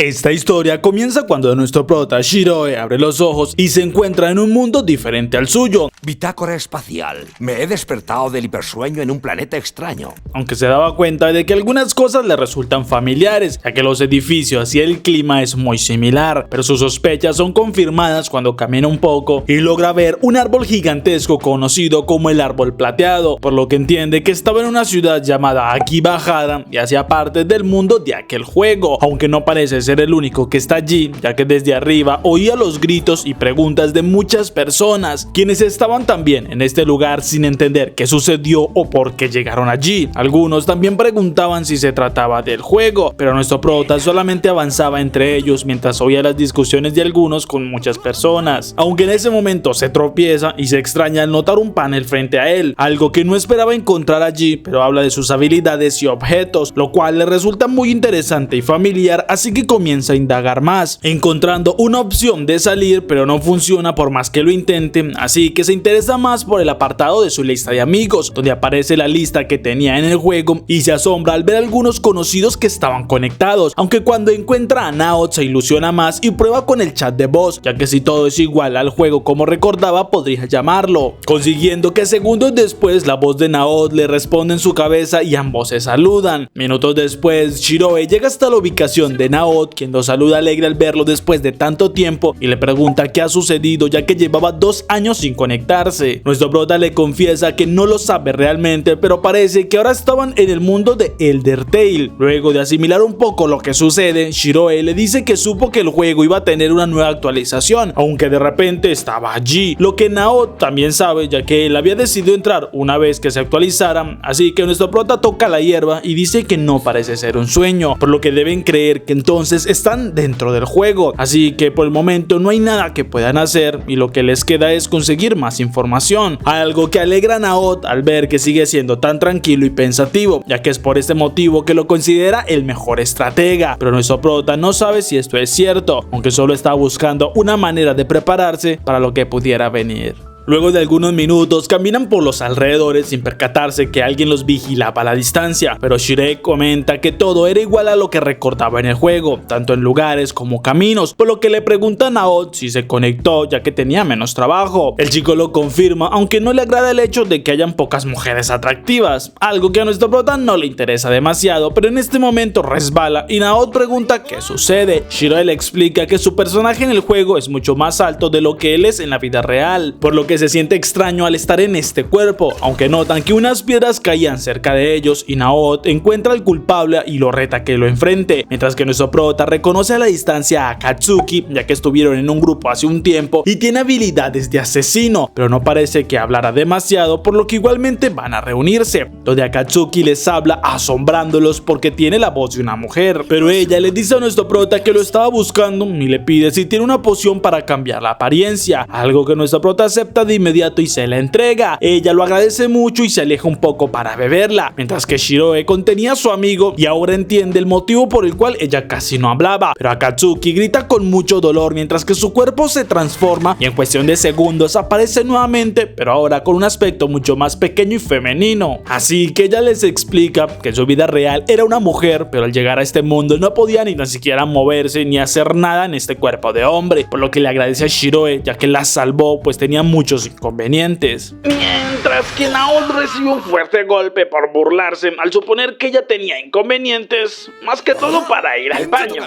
Esta historia comienza cuando nuestro prota Shiroe abre los ojos y se encuentra en un mundo diferente al suyo. Bitácora espacial. Me he despertado del hipersueño en un planeta extraño. Aunque se daba cuenta de que algunas cosas le resultan familiares, ya que los edificios y el clima es muy similar, pero sus sospechas son confirmadas cuando camina un poco y logra ver un árbol gigantesco conocido como el árbol plateado, por lo que entiende que estaba en una ciudad llamada Akibahara y hacía parte del mundo de aquel juego, aunque no parece ser el único que está allí, ya que desde arriba oía los gritos y preguntas de muchas personas, quienes estaban también en este lugar sin entender qué sucedió o por qué llegaron allí. Algunos también preguntaban si se trataba del juego, pero nuestro prota solamente avanzaba entre ellos mientras oía las discusiones de algunos con muchas personas, aunque en ese momento se tropieza y se extraña al notar un panel frente a él, algo que no esperaba encontrar allí, pero habla de sus habilidades y objetos, lo cual le resulta muy interesante y familiar, así que comienza a indagar más, encontrando una opción de salir, pero no funciona por más que lo intente, así que se interesa más por el apartado de su lista de amigos, donde aparece la lista que tenía en el juego y se asombra al ver algunos conocidos que estaban conectados, aunque cuando encuentra a Naoto se ilusiona más y prueba con el chat de voz, ya que si todo es igual al juego como recordaba podría llamarlo, consiguiendo que segundos después la voz de Naoto le responde en su cabeza y ambos se saludan. Minutos después Shiroe llega hasta la ubicación de Naoto, quien lo saluda alegre al verlo después de tanto tiempo y le pregunta qué ha sucedido, ya que llevaba 2 años sin conectarse. Nuestro prota le confiesa que no lo sabe realmente, pero parece que ahora estaban en el mundo de Elder Tale. Luego de asimilar un poco lo que sucede, Shiroe le dice que supo que el juego iba a tener una nueva actualización, aunque de repente estaba allí, lo que Naoto también sabe, ya que él había decidido entrar una vez que se actualizara, así que nuestro prota toca la hierba y dice que no parece ser un sueño, por lo que deben creer que entonces están dentro del juego, así que por el momento no hay nada que puedan hacer y lo que les queda es conseguir más información, algo que alegra a Naoto al ver que sigue siendo tan tranquilo y pensativo, ya que es por este motivo que lo considera el mejor estratega, pero nuestro prota no sabe si esto es cierto, aunque solo está buscando una manera de prepararse para lo que pudiera venir. Luego de algunos minutos caminan por los alrededores sin percatarse que alguien los vigilaba a la distancia, pero Shirei comenta que todo era igual a lo que recordaba en el juego, tanto en lugares como caminos, por lo que le pregunta a Naoto si se conectó ya que tenía menos trabajo. El chico lo confirma, aunque no le agrada el hecho de que hayan pocas mujeres atractivas, algo que a nuestro prota no le interesa demasiado, pero en este momento resbala y Naoto pregunta qué sucede. Shirei le explica que su personaje en el juego es mucho más alto de lo que él es en la vida real, por lo que se siente extraño al estar en este cuerpo, aunque notan que unas piedras caían cerca de ellos y Naoto encuentra al culpable y lo reta que lo enfrente, mientras que nuestro prota reconoce a la distancia a Akatsuki, ya que estuvieron en un grupo hace un tiempo y tiene habilidades de asesino, pero no parece que hablara demasiado, por lo que igualmente van a reunirse, donde Akatsuki les habla asombrándolos porque tiene la voz de una mujer, pero ella le dice a nuestro prota que lo estaba buscando y le pide si tiene una poción para cambiar la apariencia, algo que nuestro prota acepta de inmediato y se la entrega. Ella lo agradece mucho y se aleja un poco para beberla, mientras que Shiroe contenía a su amigo y ahora entiende el motivo por el cual ella casi no hablaba, pero Akatsuki grita con mucho dolor mientras que su cuerpo se transforma y en cuestión de segundos aparece nuevamente, pero ahora con un aspecto mucho más pequeño y femenino, así que ella les explica que en su vida real era una mujer, pero al llegar a este mundo no podía ni siquiera moverse ni hacer nada en este cuerpo de hombre, por lo que le agradece a Shiroe ya que la salvó, pues tenía muchos inconvenientes. Mientras que Naoto recibe un fuerte golpe por burlarse al suponer que ella tenía inconvenientes, más que todo para ir al baño.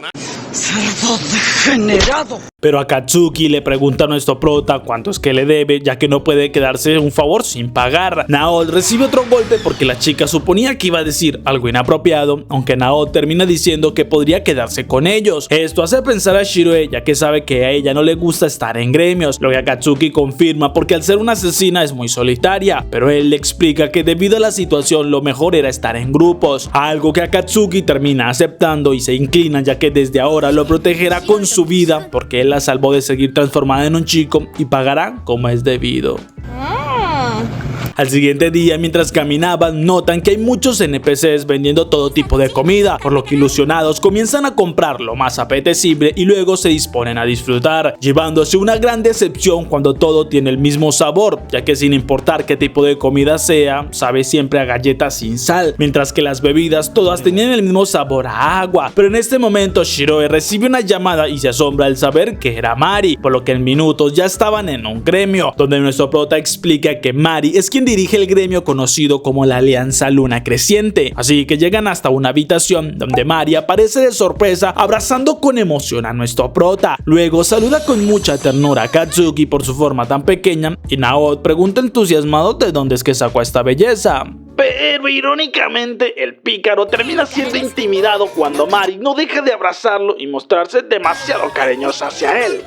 ¡Cerdo degenerado! Pero Akatsuki le pregunta a nuestro prota cuánto es que le debe, ya que no puede quedarse un favor sin pagar. Naoto recibe otro golpe porque la chica suponía que iba a decir algo inapropiado, aunque Naoto termina diciendo que podría quedarse con ellos. Esto hace pensar a Shiroe, ya que sabe que a ella no le gusta estar en gremios, lo que Akatsuki confirma porque al ser una asesina es muy solitaria, pero él le explica que debido a la situación lo mejor era estar en grupos, algo que Akatsuki termina aceptando y se inclina, ya que desde ahora lo protegerá con su vida porque él la salvó de seguir transformada en un chico y pagará como es debido. Al siguiente día, mientras caminaban, notan que hay muchos NPCs vendiendo todo tipo de comida, por lo que ilusionados comienzan a comprar lo más apetecible y luego se disponen a disfrutar, llevándose una gran decepción cuando todo tiene el mismo sabor, ya que sin importar qué tipo de comida sea, sabe siempre a galletas sin sal, mientras que las bebidas todas tenían el mismo sabor a agua. Pero en este momento Shiroe recibe una llamada y se asombra al saber que era Mari, por lo que en minutos ya estaban en un gremio, donde nuestro prota explica que Mari es quien dirige el gremio conocido como la Alianza Luna Creciente, así que llegan hasta una habitación donde Mari aparece de sorpresa abrazando con emoción a nuestro prota. Luego saluda con mucha ternura a Katsuki por su forma tan pequeña y Naoto pregunta entusiasmado de dónde es que sacó esta belleza. Pero irónicamente el pícaro termina siendo intimidado cuando Mari no deja de abrazarlo y mostrarse demasiado cariñosa hacia él.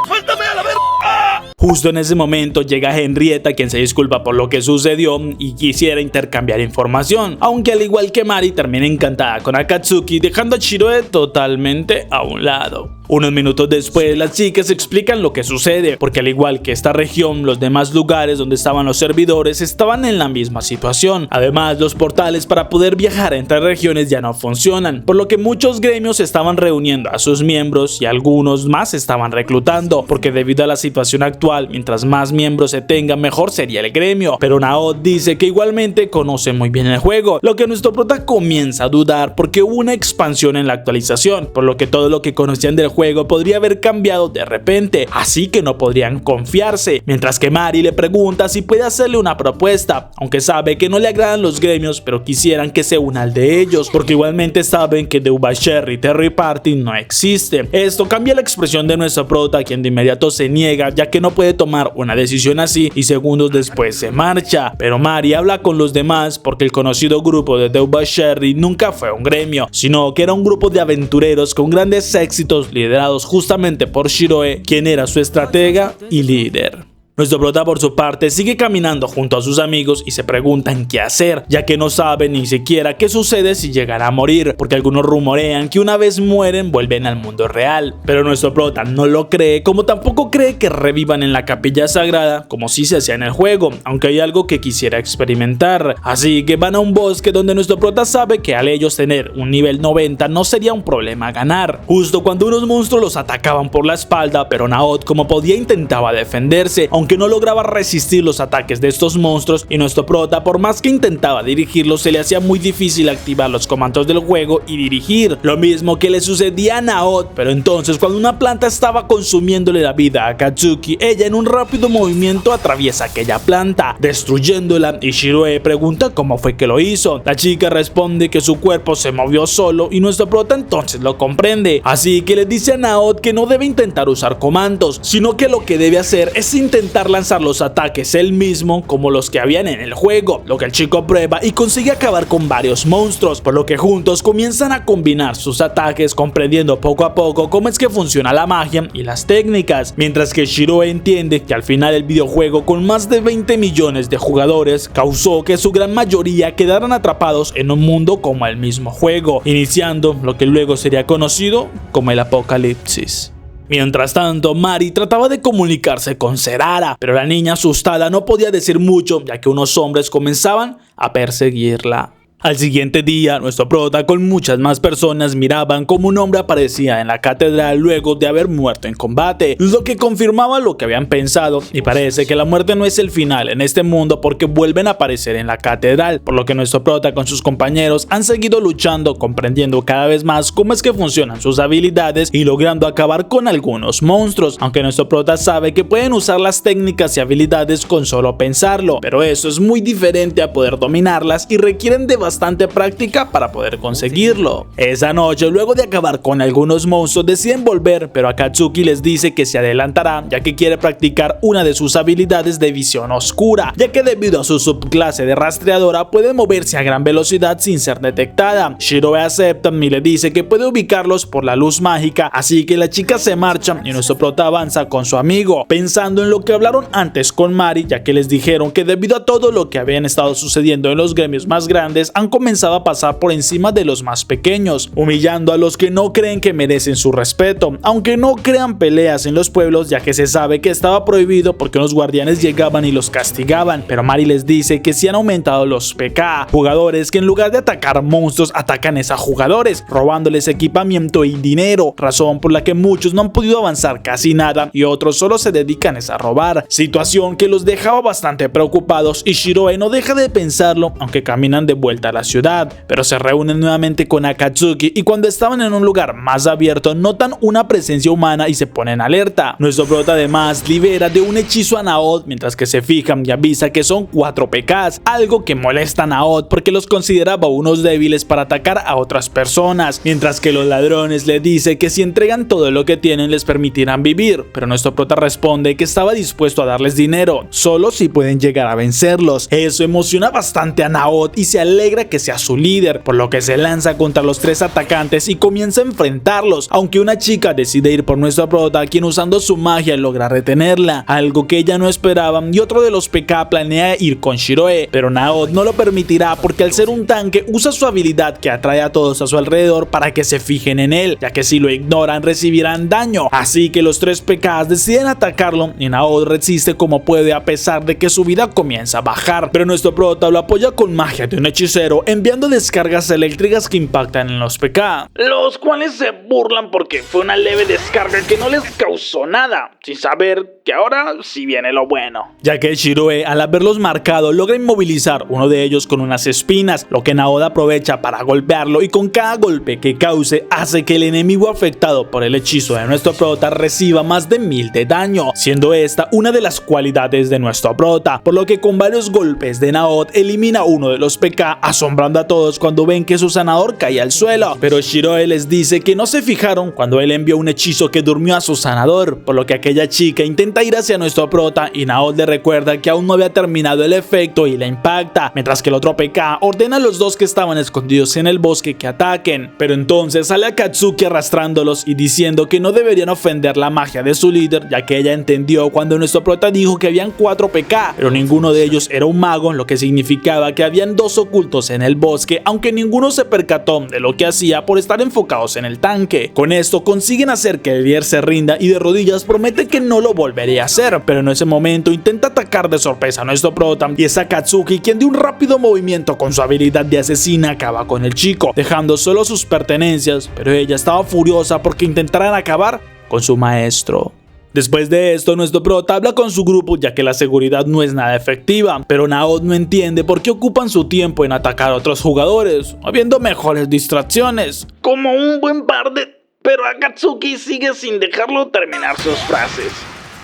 ¡Suéltame a la verga! Justo en ese momento llega Henrietta, quien se disculpa por lo que sucedió y quisiera intercambiar información, aunque al igual que Mari termina encantada con Akatsuki, dejando a Shiroe totalmente a un lado. Unos minutos después, las chicas explican lo que sucede, porque al igual que esta región, los demás lugares donde estaban los servidores estaban en la misma situación. Además, los portales para poder viajar entre regiones ya no funcionan, por lo que muchos gremios estaban reuniendo a sus miembros y algunos más estaban reclutando, porque debido a la situación actual, mientras más miembros se tengan, mejor sería el gremio. Pero Naoto dice que igualmente conoce muy bien el juego, lo que nuestro prota comienza a dudar porque hubo una expansión en la actualización, por lo que todo lo que conocían del juego podría haber cambiado de repente, así que no podrían confiarse, mientras que Mari le pregunta si puede hacerle una propuesta, aunque sabe que no le agradan los gremios, pero quisieran que se una al de ellos, porque igualmente saben que The Ubasheri Terry Party no existe. Esto cambia la expresión de nuestro prota, quien de inmediato se niega, ya que no puede tomar una decisión así, y segundos después se marcha. Pero Mari habla con los demás porque el conocido grupo de The Ubasheri nunca fue un gremio, sino que era un grupo de aventureros con grandes éxitos liderados justamente por Shiroe, quien era su estratega y líder. Nuestro prota por su parte sigue caminando junto a sus amigos y se preguntan qué hacer, ya que no saben ni siquiera qué sucede si llegan a morir, porque algunos rumorean que una vez mueren vuelven al mundo real, pero nuestro prota no lo cree, como tampoco cree que revivan en la capilla sagrada como si se hacía en el juego, aunque hay algo que quisiera experimentar. Así que van a un bosque donde nuestro prota sabe que al ellos tener un nivel 90 no sería un problema ganar, justo cuando unos monstruos los atacaban por la espalda, pero Naoto como podía intentaba defenderse, aunque no lograba resistir los ataques de estos monstruos, y nuestro prota por más que intentaba dirigirlos se le hacía muy difícil activar los comandos del juego y dirigir, lo mismo que le sucedía a Naoto. Pero entonces cuando una planta estaba consumiéndole la vida a Katsuki, ella en un rápido movimiento atraviesa aquella planta destruyéndola y Shiroe pregunta cómo fue que lo hizo. La chica responde que su cuerpo se movió solo y nuestro prota entonces lo comprende, así que le dice a Naoto que no debe intentar usar comandos, sino que lo que debe hacer es intentar lanzar los ataques él mismo como los que habían en el juego, lo que el chico prueba y consigue acabar con varios monstruos, por lo que juntos comienzan a combinar sus ataques, comprendiendo poco a poco cómo es que funciona la magia y las técnicas, mientras que Shiroe entiende que al final el videojuego, con más de 20 millones de jugadores, causó que su gran mayoría quedaran atrapados en un mundo como el mismo juego, iniciando lo que luego sería conocido como el apocalipsis. Mientras tanto, Mari trataba de comunicarse con Serara, pero la niña asustada no podía decir mucho, ya que unos hombres comenzaban a perseguirla. Al siguiente día, nuestro prota con muchas más personas miraban como un hombre aparecía en la catedral luego de haber muerto en combate, lo que confirmaba lo que habían pensado, y parece que la muerte no es el final en este mundo porque vuelven a aparecer en la catedral, por lo que nuestro prota con sus compañeros han seguido luchando, comprendiendo cada vez más cómo es que funcionan sus habilidades y logrando acabar con algunos monstruos, aunque nuestro prota sabe que pueden usar las técnicas y habilidades con solo pensarlo, pero eso es muy diferente a poder dominarlas y requieren de bastante práctica para poder conseguirlo. Esa noche, luego de acabar con algunos monstruos, deciden volver, pero Akatsuki les dice que se adelantará, ya que quiere practicar una de sus habilidades de visión oscura, ya que debido a su subclase de rastreadora puede moverse a gran velocidad sin ser detectada. Shiroe acepta y le dice que puede ubicarlos por la luz mágica, así que la chica se marcha y nuestro prota avanza con su amigo, pensando en lo que hablaron antes con Mari, ya que les dijeron que debido a todo lo que habían estado sucediendo en los gremios más grandes, han comenzado a pasar por encima de los más pequeños, humillando a los que no creen que merecen su respeto, aunque no crean peleas en los pueblos, ya que se sabe que estaba prohibido porque los guardianes llegaban y los castigaban. Pero Mari les dice que sí han aumentado los PK, jugadores que en lugar de atacar monstruos atacan a jugadores, robándoles equipamiento y dinero, razón por la que muchos no han podido avanzar casi nada y otros solo se dedican a robar, situación que los dejaba bastante preocupados, y Shiroe no deja de pensarlo aunque caminan de vuelta a la ciudad, pero se reúnen nuevamente con Akatsuki y cuando estaban en un lugar más abierto notan una presencia humana y se ponen alerta. Nuestro prota además libera de un hechizo a Naoto mientras que se fijan y avisa que son 4 PKs, algo que molesta a Naoto porque los consideraba unos débiles para atacar a otras personas, mientras que los ladrones le dice que si entregan todo lo que tienen les permitirán vivir, pero nuestro prota responde que estaba dispuesto a darles dinero, solo si pueden llegar a vencerlos. Eso emociona bastante a Naoto y se alegra que sea su líder, por lo que se lanza contra los 3 atacantes y comienza a enfrentarlos, aunque una chica decide ir por nuestro prota, quien usando su magia logra retenerla, algo que ella no esperaba, y otro de los PK planea ir con Shiroe, pero Naoto no lo permitirá porque al ser un tanque usa su habilidad que atrae a todos a su alrededor para que se fijen en él, ya que si lo ignoran recibirán daño, así que los 3 PKs deciden atacarlo y Naoto resiste como puede a pesar de que su vida comienza a bajar, pero nuestro prota lo apoya con magia de un hechicero enviando descargas eléctricas que impactan en los PK, los cuales se burlan porque fue una leve descarga que no les causó nada, sin saber que ahora sí viene lo bueno, ya que Shiroe al haberlos marcado logra inmovilizar uno de ellos con unas espinas, lo que Naoto aprovecha para golpearlo y con cada golpe que cause hace que el enemigo afectado por el hechizo de nuestro prota reciba más de 1000 de daño, siendo esta una de las cualidades de nuestro prota, por lo que con varios golpes de Naoto elimina uno de los PK, asombrando a todos cuando ven que su sanador cae al suelo, pero Shiroe les dice que no se fijaron cuando él envió un hechizo que durmió a su sanador, por lo que aquella chica intenta ir hacia nuestro prota y Naoto le recuerda que aún no había terminado el efecto y la impacta, mientras que el otro PK ordena a los 2 que estaban escondidos en el bosque que ataquen, pero entonces sale Akatsuki arrastrándolos y diciendo que no deberían ofender la magia de su líder, ya que ella entendió cuando nuestro prota dijo que habían 4 PK, pero ninguno de ellos era un mago, lo que significaba que habían 2 ocultos en el bosque, aunque ninguno se percató de lo que hacía por estar enfocados en el tanque. Con esto consiguen hacer que el líder se rinda y de rodillas promete que no lo volvería a hacer, pero en ese momento intenta atacar de sorpresa a nuestro prota y es Akatsuki quien de un rápido movimiento con su habilidad de asesina acaba con el chico, dejando solo sus pertenencias, pero ella estaba furiosa porque intentaran acabar con su maestro. Después de esto, nuestro prota habla con su grupo ya que la seguridad no es nada efectiva, pero Naoto no entiende por qué ocupan su tiempo en atacar a otros jugadores, habiendo mejores distracciones, como un buen par de... Pero Akatsuki sigue sin dejarlo terminar sus frases.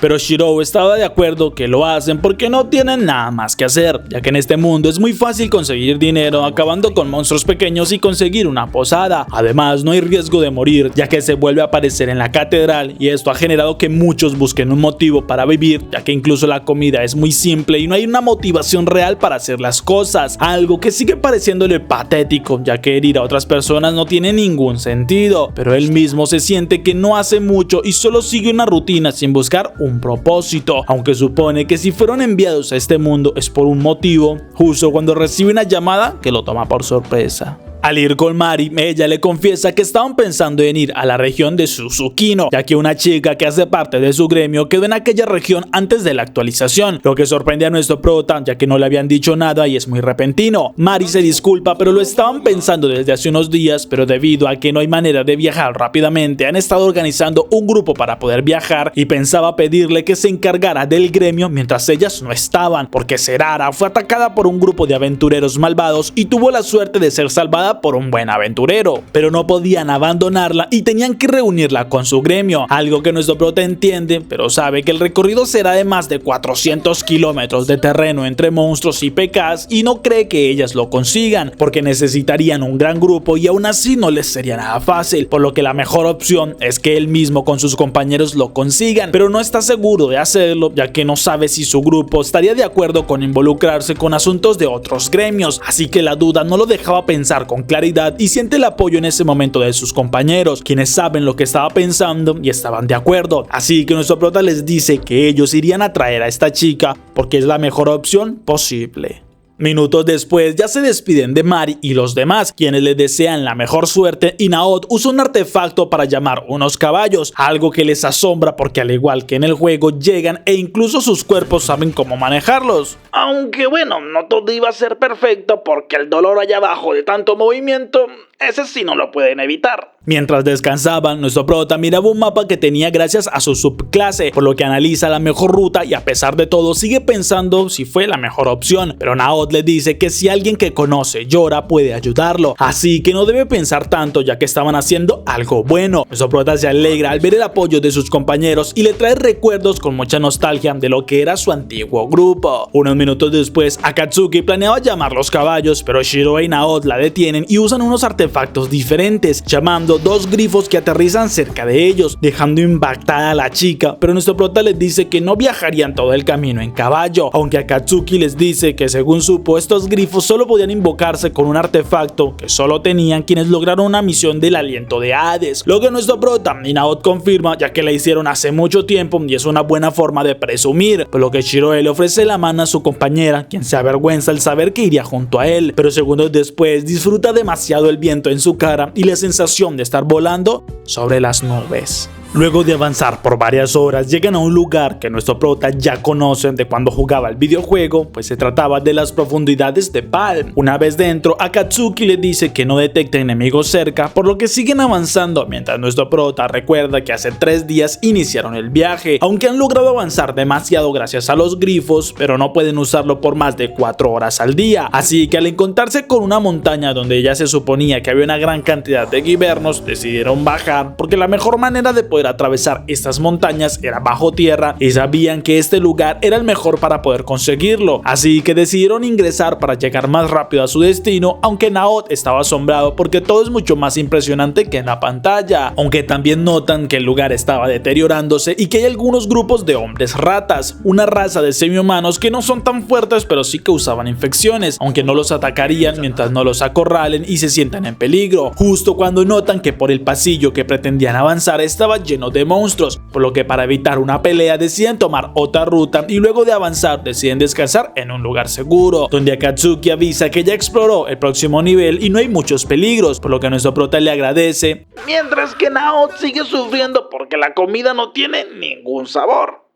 Pero Shiroe estaba de acuerdo que lo hacen porque no tienen nada más que hacer, ya que en este mundo es muy fácil conseguir dinero acabando con monstruos pequeños y conseguir una posada. Además, no hay riesgo de morir, ya que se vuelve a aparecer en la catedral y esto ha generado que muchos busquen un motivo para vivir, ya que incluso la comida es muy simple y no hay una motivación real para hacer las cosas, algo que sigue pareciéndole patético, ya que herir a otras personas no tiene ningún sentido, pero él mismo se siente que no hace mucho y solo sigue una rutina sin buscar un propósito, aunque supone que si fueron enviados a este mundo es por un motivo, justo cuando recibe una llamada que lo toma por sorpresa. Al ir con Mari, ella le confiesa que estaban pensando en ir a la región de Susukino, ya que una chica que hace parte de su gremio quedó en aquella región antes de la actualización, lo que sorprende a nuestro prota, ya que no le habían dicho nada y es muy repentino. Mari se disculpa, pero lo estaban pensando desde hace unos días, pero debido a que no hay manera de viajar rápidamente, han estado organizando un grupo para poder viajar y pensaba pedirle que se encargara del gremio mientras ellas no estaban, porque Serara fue atacada por un grupo de aventureros malvados y tuvo la suerte de ser salvada por un buen aventurero, pero no podían abandonarla y tenían que reunirla con su gremio, algo que nuestro prota entiende, pero sabe que el recorrido será de más de 400 kilómetros de terreno entre monstruos y PKs y no cree que ellas lo consigan, porque necesitarían un gran grupo y aún así no les sería nada fácil, por lo que la mejor opción es que él mismo con sus compañeros lo consigan, pero no está seguro de hacerlo, ya que no sabe si su grupo estaría de acuerdo con involucrarse con asuntos de otros gremios, así que la duda no lo dejaba pensar con claridad y siente el apoyo en ese momento de sus compañeros, quienes saben lo que estaba pensando y estaban de acuerdo. Así que nuestro prota les dice que ellos irían a traer a esta chica porque es la mejor opción posible. Minutos después ya se despiden de Mari y los demás, quienes le desean la mejor suerte, y Naoto usa un artefacto para llamar unos caballos, algo que les asombra porque al igual que en el juego llegan e incluso sus cuerpos saben cómo manejarlos. Aunque bueno, no todo iba a ser perfecto porque el dolor allá abajo de tanto movimiento, ese sí no lo pueden evitar. Mientras descansaban, nuestro prota miraba un mapa que tenía gracias a su subclase, por lo que analiza la mejor ruta y a pesar de todo sigue pensando si fue la mejor opción, pero Naoto le dice que si alguien que conoce llora puede ayudarlo, así que no debe pensar tanto ya que estaban haciendo algo bueno. Nuestro prota se alegra al ver el apoyo de sus compañeros y le trae recuerdos con mucha nostalgia de lo que era su antiguo grupo. Unos minutos después, Akatsuki planeaba llamar los caballos, pero Shiro y Naoto la detienen y usan unos artefactos diferentes, llamando dos grifos que aterrizan cerca de ellos, dejando impactada a la chica, pero nuestro prota les dice que no viajarían todo el camino en caballo, aunque Akatsuki les dice que según supo estos grifos solo podían invocarse con un artefacto que solo tenían quienes lograron una misión del aliento de Hades, lo que nuestro prota y Naoto confirma ya que la hicieron hace mucho tiempo y es una buena forma de presumir, por lo que Shiroe le ofrece la mano a su compañera, quien se avergüenza al saber que iría junto a él, pero segundos después disfruta demasiado el viento en su cara y la sensación de estar volando sobre las nubes. Luego de avanzar por varias horas, llegan a un lugar que nuestro prota ya conoce de cuando jugaba el videojuego, pues se trataba de las profundidades de Palm. Una vez dentro, Akatsuki le dice que no detecta enemigos cerca, por lo que siguen avanzando, mientras nuestro prota recuerda que hace 3 días iniciaron el viaje, aunque han logrado avanzar demasiado gracias a los grifos, pero no pueden usarlo por más de 4 horas al día. Así que al encontrarse con una montaña donde ya se suponía que había una gran cantidad de guibernos, decidieron bajar, porque la mejor manera de poder atravesar estas montañas era bajo tierra y sabían que este lugar era el mejor para poder conseguirlo, así que decidieron ingresar para llegar más rápido a su destino, aunque Naoto estaba asombrado porque todo es mucho más impresionante que en la pantalla, aunque también notan que el lugar estaba deteriorándose y que hay algunos grupos de hombres ratas, una raza de semi-humanos que no son tan fuertes pero sí que usaban infecciones, aunque no los atacarían mientras no los acorralen y se sientan en peligro, justo cuando notan que por el pasillo que pretendían avanzar estaba lleno de monstruos, por lo que para evitar una pelea deciden tomar otra ruta y luego de avanzar deciden descansar en un lugar seguro, donde Akatsuki avisa que ya exploró el próximo nivel y no hay muchos peligros, por lo que nuestro prota le agradece, mientras que Naoto sigue sufriendo porque la comida no tiene ningún sabor.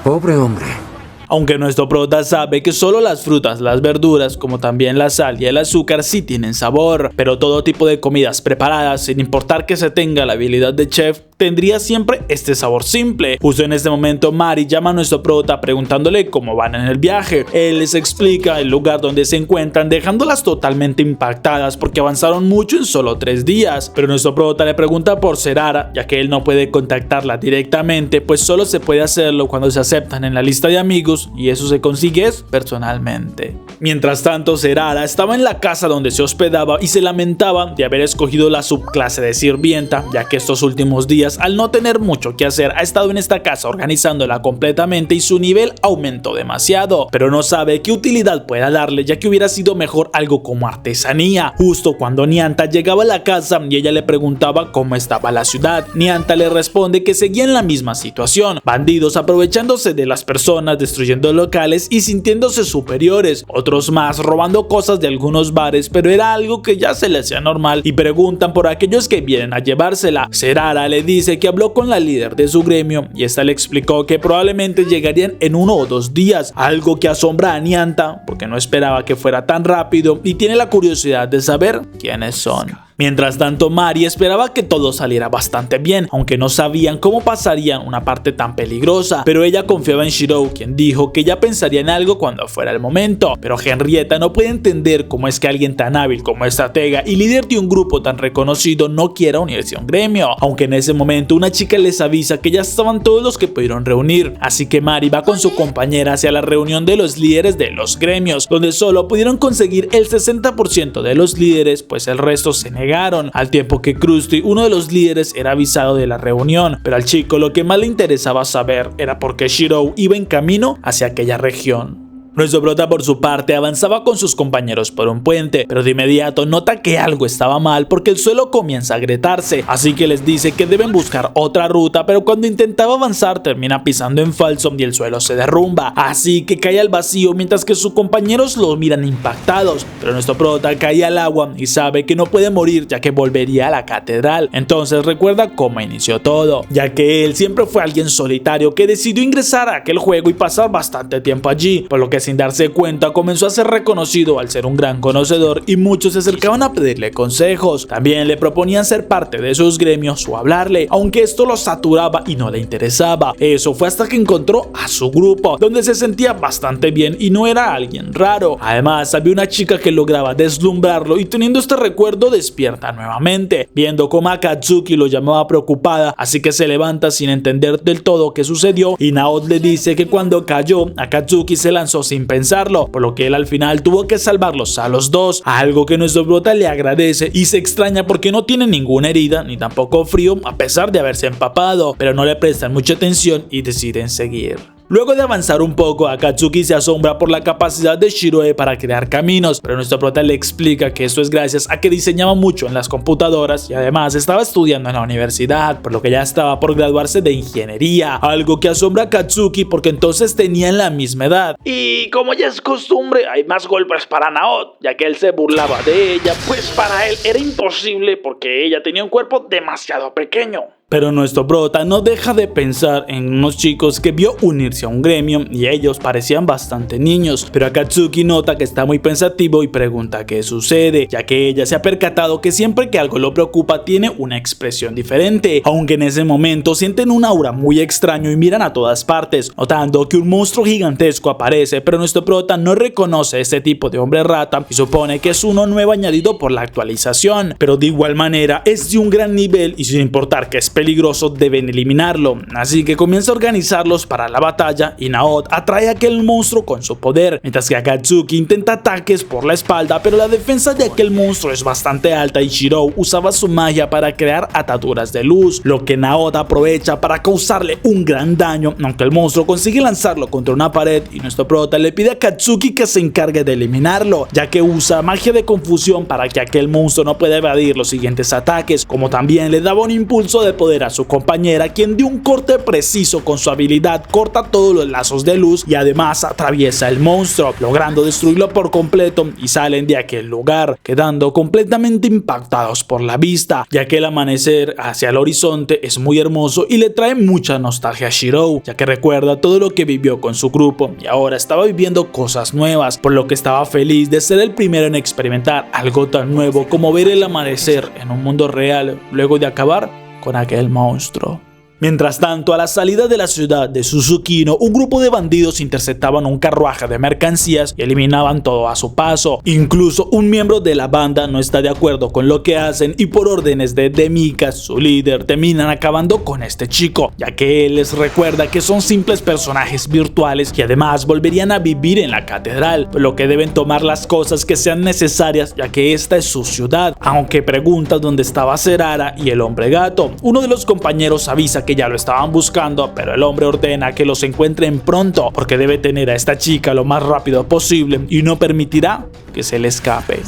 Pobre hombre. Aunque nuestro prota sabe que solo las frutas, las verduras, como también la sal y el azúcar sí tienen sabor, pero todo tipo de comidas preparadas, sin importar que se tenga la habilidad de chef, tendría siempre este sabor simple. Justo en este momento Mari llama a nuestro prota preguntándole cómo van en el viaje. Él les explica el lugar donde se encuentran, dejándolas totalmente impactadas porque avanzaron mucho en solo 3 días, pero nuestro prota le pregunta por Serara, ya que él no puede contactarla directamente, pues solo se puede hacerlo cuando se aceptan en la lista de amigos y eso se consigue personalmente. Mientras tanto, Serara estaba en la casa donde se hospedaba y se lamentaba de haber escogido la subclase de sirvienta, ya que estos últimos días, al no tener mucho que hacer, ha estado en esta casa organizándola completamente y su nivel aumentó demasiado, pero no sabe qué utilidad pueda darle, ya que hubiera sido mejor algo como artesanía. Justo cuando Nianta llegaba a la casa y ella le preguntaba cómo estaba la ciudad, Nianta le responde que seguía en la misma situación, bandidos aprovechándose de las personas, destruyendo locales y sintiéndose superiores, otros más robando cosas de algunos bares, pero era algo que ya se le hacía normal y preguntan por aquellos que vienen a llevársela. Serara le dice que habló con la líder de su gremio y esta le explicó que probablemente llegarían en 1 o 2 días, algo que asombra a Nianta porque no esperaba que fuera tan rápido y tiene la curiosidad de saber quiénes son. Mientras tanto, Mari esperaba que todo saliera bastante bien, aunque no sabían cómo pasarían una parte tan peligrosa, pero ella confiaba en Shiro, quien dijo que ya pensaría en algo cuando fuera el momento. Pero Henrietta no puede entender cómo es que alguien tan hábil como estratega y líder de un grupo tan reconocido no quiera unirse a un gremio, aunque en ese momento una chica les avisa que ya estaban todos los que pudieron reunir, así que Mari va con su compañera hacia la reunión de los líderes de los gremios, donde solo pudieron conseguir el 60% de los líderes, pues el resto se negaron, al tiempo que Krusty, uno de los líderes, era avisado de la reunión, pero al chico lo que más le interesaba saber era por qué Shiro iba en camino hacia aquella región. Nuestro prota por su parte avanzaba con sus compañeros por un puente, pero de inmediato nota que algo estaba mal porque el suelo comienza a agrietarse, así que les dice que deben buscar otra ruta, pero cuando intentaba avanzar termina pisando en falso y el suelo se derrumba, así que cae al vacío mientras que sus compañeros lo miran impactados, pero nuestro prota cae al agua y sabe que no puede morir ya que volvería a la catedral. Entonces recuerda cómo inició todo, ya que él siempre fue alguien solitario que decidió ingresar a aquel juego y pasar bastante tiempo allí, por lo que sin darse cuenta comenzó a ser reconocido al ser un gran conocedor y muchos se acercaban a pedirle consejos. También le proponían ser parte de sus gremios o hablarle, aunque esto lo saturaba y no le interesaba. Eso fue hasta que encontró a su grupo, donde se sentía bastante bien y no era alguien raro. Además había una chica que lograba deslumbrarlo y teniendo este recuerdo despierta nuevamente, viendo cómo Akatsuki lo llamaba preocupada, así que se levanta sin entender del todo qué sucedió y Naoto le dice que cuando cayó Akatsuki se lanzó sin pensarlo, por lo que él al final tuvo que salvarlos a los dos, algo que nuestro prota le agradece y se extraña porque no tiene ninguna herida ni tampoco frío a pesar de haberse empapado, pero no le prestan mucha atención y deciden seguir. Luego de avanzar un poco, Akatsuki se asombra por la capacidad de Shiroe para crear caminos, pero nuestro prota le explica que esto es gracias a que diseñaba mucho en las computadoras y además estaba estudiando en la universidad, por lo que ya estaba por graduarse de ingeniería, algo que asombra a Akatsuki porque entonces tenían la misma edad. Y como ya es costumbre, hay más golpes para Naoto, ya que él se burlaba de ella, pues para él era imposible porque ella tenía un cuerpo demasiado pequeño. Pero nuestro prota no deja de pensar en unos chicos que vio unirse a un gremio y ellos parecían bastante niños, pero Akatsuki nota que está muy pensativo y pregunta qué sucede, ya que ella se ha percatado que siempre que algo lo preocupa tiene una expresión diferente, aunque en ese momento sienten un aura muy extraño y miran a todas partes, notando que un monstruo gigantesco aparece, pero nuestro prota no reconoce este tipo de hombre rata y supone que es uno nuevo añadido por la actualización, pero de igual manera es de un gran nivel y sin importar que es peligroso deben eliminarlo, así que comienza a organizarlos para la batalla y Naoto atrae a aquel monstruo con su poder, mientras que Akatsuki intenta ataques por la espalda, pero la defensa de aquel monstruo es bastante alta y Shirou usaba su magia para crear ataduras de luz, lo que Naoto aprovecha para causarle un gran daño, aunque el monstruo consigue lanzarlo contra una pared y nuestro prota le pide a Akatsuki que se encargue de eliminarlo, ya que usa magia de confusión para que aquel monstruo no pueda evadir los siguientes ataques, como también le daba un impulso de poder a su compañera, quien de un corte preciso con su habilidad corta todos los lazos de luz y además atraviesa el monstruo, logrando destruirlo por completo y salen de aquel lugar, quedando completamente impactados por la vista, ya que el amanecer hacia el horizonte es muy hermoso y le trae mucha nostalgia a Shirou, ya que recuerda todo lo que vivió con su grupo y ahora estaba viviendo cosas nuevas, por lo que estaba feliz de ser el primero en experimentar algo tan nuevo como ver el amanecer en un mundo real luego de acabar con aquel monstruo. Mientras tanto, a la salida de la ciudad de Susukino, un grupo de bandidos interceptaban un carruaje de mercancías y eliminaban todo a su paso. Incluso un miembro de la banda no está de acuerdo con lo que hacen y por órdenes de Demika, su líder, terminan acabando con este chico, ya que él les recuerda que son simples personajes virtuales que además volverían a vivir en la catedral, por lo que deben tomar las cosas que sean necesarias, ya que esta es su ciudad. Aunque pregunta dónde estaba Serara y el hombre gato, uno de los compañeros avisa que ya lo estaban buscando, pero el hombre ordena que los encuentren pronto porque debe tener a esta chica lo más rápido posible y no permitirá que se le escape.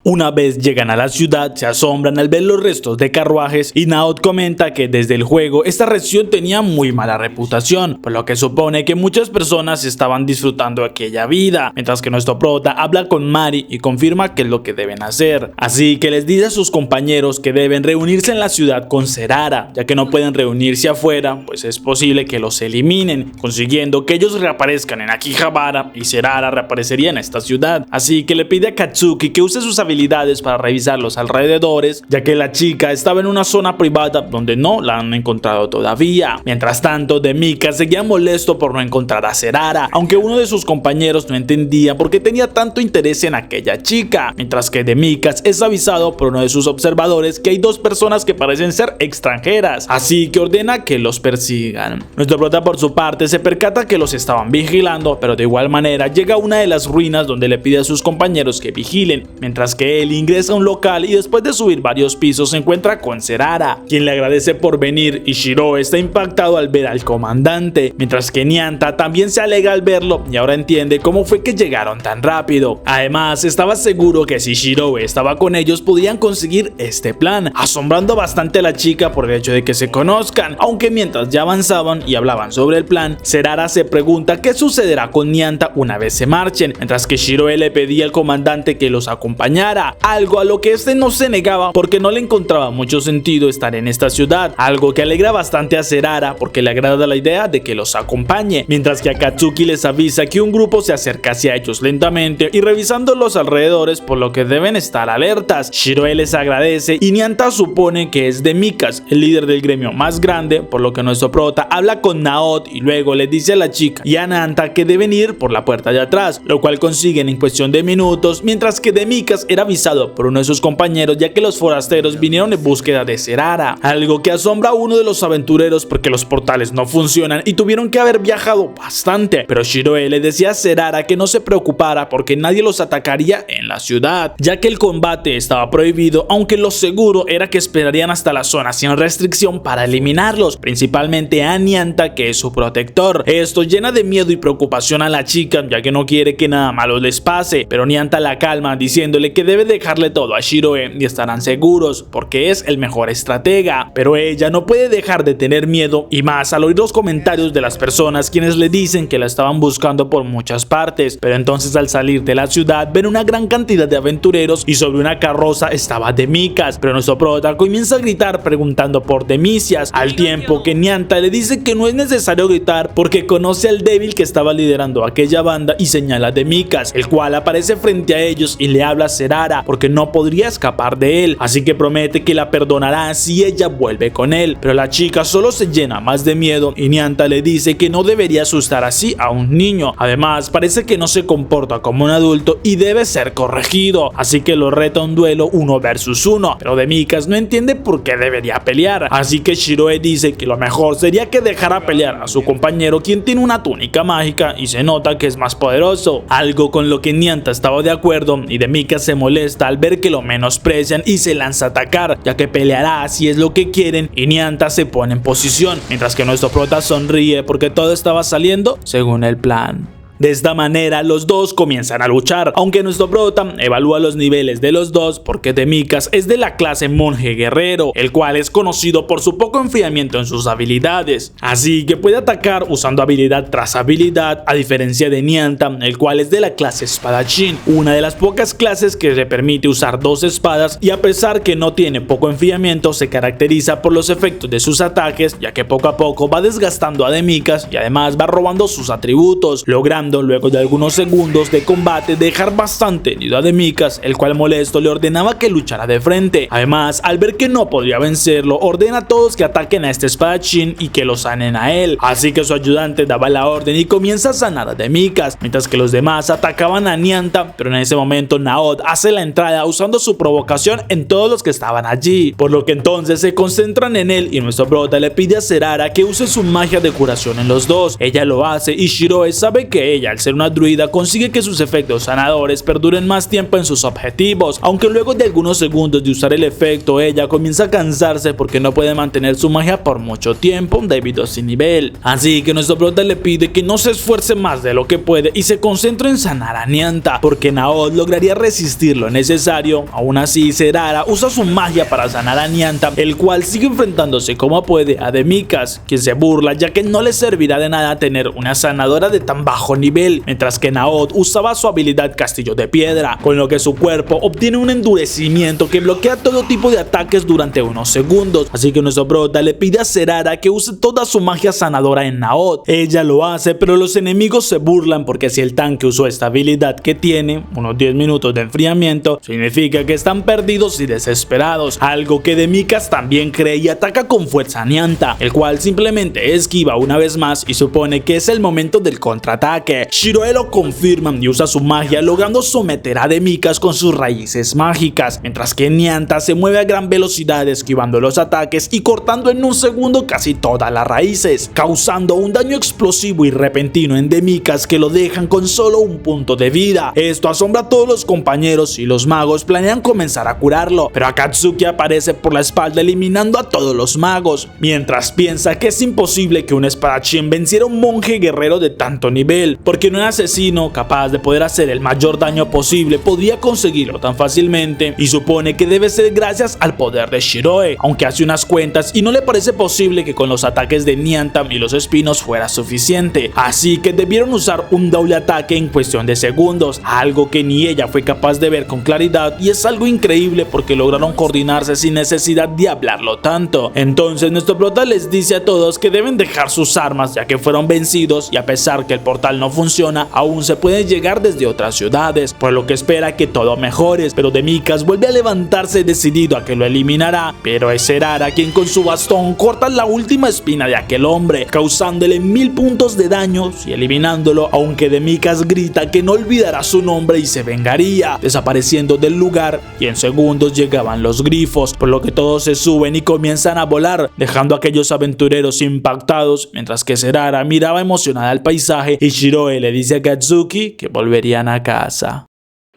Una vez llegan a la ciudad, se asombran al ver los restos de carruajes y Naoto comenta que desde el juego esta región tenía muy mala reputación, por lo que supone que muchas personas estaban disfrutando aquella vida, mientras que nuestro prota habla con Mari y confirma que es lo que deben hacer. Así que les dice a sus compañeros que deben reunirse en la ciudad con Serara, ya que no pueden reunirse afuera, pues es posible que los eliminen, consiguiendo que ellos reaparezcan en Akihabara y Serara reaparecería en esta ciudad. Así que le pide a Katsuki que use sus habilidades para revisar los alrededores, ya que la chica estaba en una zona privada donde no la han encontrado todavía. Mientras tanto, Demika seguía molesto por no encontrar a Serara, aunque uno de sus compañeros no entendía por qué tenía tanto interés en aquella chica, mientras que Demika es avisado por uno de sus observadores que hay dos personas que parecen ser extranjeras, así que ordena que los persigan. Nuestro prota por su parte se percata que los estaban vigilando, pero de igual manera llega a una de las ruinas donde le pide a sus compañeros que vigilen, mientras que que él ingresa a un local y después de subir varios pisos se encuentra con Serara, quien le agradece por venir, y Shiro está impactado al ver al comandante, mientras que Nyanta también se alegra al verlo y ahora entiende cómo fue que llegaron tan rápido. Además, estaba seguro que si Shiro estaba con ellos podían conseguir este plan, asombrando bastante a la chica por el hecho de que se conozcan, aunque mientras ya avanzaban y hablaban sobre el plan, Serara se pregunta qué sucederá con Nyanta una vez se marchen, mientras que Shiro le pedía al comandante que los acompañara, algo a lo que este no se negaba porque no le encontraba mucho sentido estar en esta ciudad, algo que alegra bastante a Serara porque le agrada la idea de que los acompañe, mientras que Akatsuki les avisa que un grupo se acerca hacia ellos lentamente y revisando los alrededores, por lo que deben estar alertas. Shiro les agradece y Nyanta supone que es de Mikas, el líder del gremio más grande, por lo que nuestro prota habla con Naot y luego le dice a la chica y a Nyanta que deben ir por la puerta de atrás, lo cual consiguen en cuestión de minutos, mientras que Mikas era avisado por uno de sus compañeros ya que los forasteros vinieron en búsqueda de Serara, algo que asombra a uno de los aventureros porque los portales no funcionan y tuvieron que haber viajado bastante, pero Shiro le decía a Serara que no se preocupara porque nadie los atacaría en la ciudad, ya que el combate estaba prohibido, aunque lo seguro era que esperarían hasta la zona sin restricción para eliminarlos, principalmente a Nyanta, que es su protector. Esto llena de miedo y preocupación a la chica, ya que no quiere que nada malo les pase, pero Nyanta la calma diciéndole que debe dejarle todo a Shiro y estarán seguros porque es el mejor estratega, pero ella no puede dejar de tener miedo, y más al oír los comentarios de las personas quienes le dicen que la estaban buscando por muchas partes. Pero entonces al salir de la ciudad ven una gran cantidad de aventureros y sobre una carroza estaba Mikas, pero nuestro prota comienza a gritar preguntando por Demisias, al tiempo que Nyanta le dice que no es necesario gritar porque conoce al débil que estaba liderando aquella banda y señala a Mikas, el cual aparece frente a ellos y le habla a Serara porque no podría escapar de él, así que promete que la perdonará si ella vuelve con él, pero la chica solo se llena más de miedo y Nyanta le dice que no debería asustar así a un niño, además parece que no se comporta como un adulto y debe ser corregido, así que lo reta a un duelo 1 versus 1, pero Mikas no entiende por qué debería pelear, así que Shiro dice que lo mejor sería que dejara pelear a su compañero, quien tiene una túnica mágica y se nota que es más poderoso, algo con lo que Nyanta estaba de acuerdo, y Mikas se molesta al ver que lo menosprecian y se lanza a atacar, ya que peleará si es lo que quieren, y Nyanta se pone en posición, mientras que nuestro prota sonríe porque todo estaba saliendo según el plan. De esta manera los dos comienzan a luchar, aunque nuestro prota evalúa los niveles de los dos porque Mikas es de la clase monje guerrero, el cual es conocido por su poco enfriamiento en sus habilidades, así que puede atacar usando habilidad tras habilidad, a diferencia de Nyanta, el cual es de la clase espadachín, una de las pocas clases que le permite usar dos espadas, y a pesar que no tiene poco enfriamiento se caracteriza por los efectos de sus ataques, ya que poco a poco va desgastando a Mikas y además va robando sus atributos, logrando luego de algunos segundos de combate dejar bastante herido a Mikas, el cual molesto le ordenaba que luchara de frente. Además, al ver que no podría vencerlo, ordena a todos que ataquen a este espadachín y que lo sanen a él, así que su ayudante daba la orden y comienza a sanar a Mikas, mientras que los demás atacaban a Nyanta, pero en ese momento Naot hace la entrada usando su provocación en todos los que estaban allí, por lo que entonces se concentran en él y nuestro prota le pide a Serara que use su magia de curación en los dos. Ella lo hace y Shiro sabe que ella, al ser una druida, consigue que sus efectos sanadores perduren más tiempo en sus objetivos, aunque luego de algunos segundos de usar el efecto ella comienza a cansarse porque no puede mantener su magia por mucho tiempo debido a su nivel, así que nuestro prota le pide que no se esfuerce más de lo que puede y se concentre en sanar a Nyanta, porque Naot lograría resistir lo necesario. Aún así, Serara usa su magia para sanar a Nyanta, el cual sigue enfrentándose como puede a Mikas, quien se burla ya que no le servirá de nada tener una sanadora de tan bajo nivel, mientras que Naot usaba su habilidad Castillo de Piedra, con lo que su cuerpo obtiene un endurecimiento que bloquea todo tipo de ataques durante unos segundos, así que nuestro prota le pide a Serara que use toda su magia sanadora en Naot. Ella lo hace, pero los enemigos se burlan porque si el tanque usó esta habilidad que tiene unos 10 minutos de enfriamiento, significa que están perdidos y desesperados, algo que Mikas también cree y ataca con fuerza a Nyanta, el cual simplemente esquiva una vez más y supone que es el momento del contraataque. suficiente. Shiroe lo confirma y usa su magia logrando someter a Demikas con sus raíces mágicas, mientras que Nyanta se mueve a gran velocidad esquivando los ataques y cortando en un segundo casi todas las raíces, causando un daño explosivo y repentino en Demikas que lo dejan con solo un punto de vida. Esto asombra a todos los compañeros y los magos planean comenzar a curarlo, pero Akatsuki aparece por la espalda eliminando a todos los magos, mientras piensa que es imposible que un espadachín venciera a un monje guerrero de tanto nivel, porque un asesino capaz de poder hacer el mayor daño posible podría conseguirlo tan fácilmente, y supone que debe ser gracias al poder de Shiroe, aunque hace unas cuentas y no le parece posible que con los ataques de Nyanta y los espinos fuera suficiente, así que debieron usar un doble ataque en cuestión de segundos, algo que ni ella fue capaz de ver con claridad, y es algo increíble porque lograron coordinarse sin necesidad de hablarlo tanto. Entonces nuestro prota les dice a todos que deben dejar sus armas ya que fueron vencidos, y a pesar que el portal no funciona, aún se puede llegar desde otras ciudades, por lo que espera que todo mejore, pero Demikas vuelve a levantarse decidido a que lo eliminará, pero es Erara quien con su bastón corta la última espina de aquel hombre, causándole 1000 puntos de daños y eliminándolo, aunque Demikas grita que no olvidará su nombre y se vengaría, desapareciendo del lugar, y en segundos llegaban los grifos, por lo que todos se suben y comienzan a volar, dejando a aquellos aventureros impactados, mientras que Erara miraba emocionada al paisaje y Shiroe le dice a Akatsuki que volverían a casa.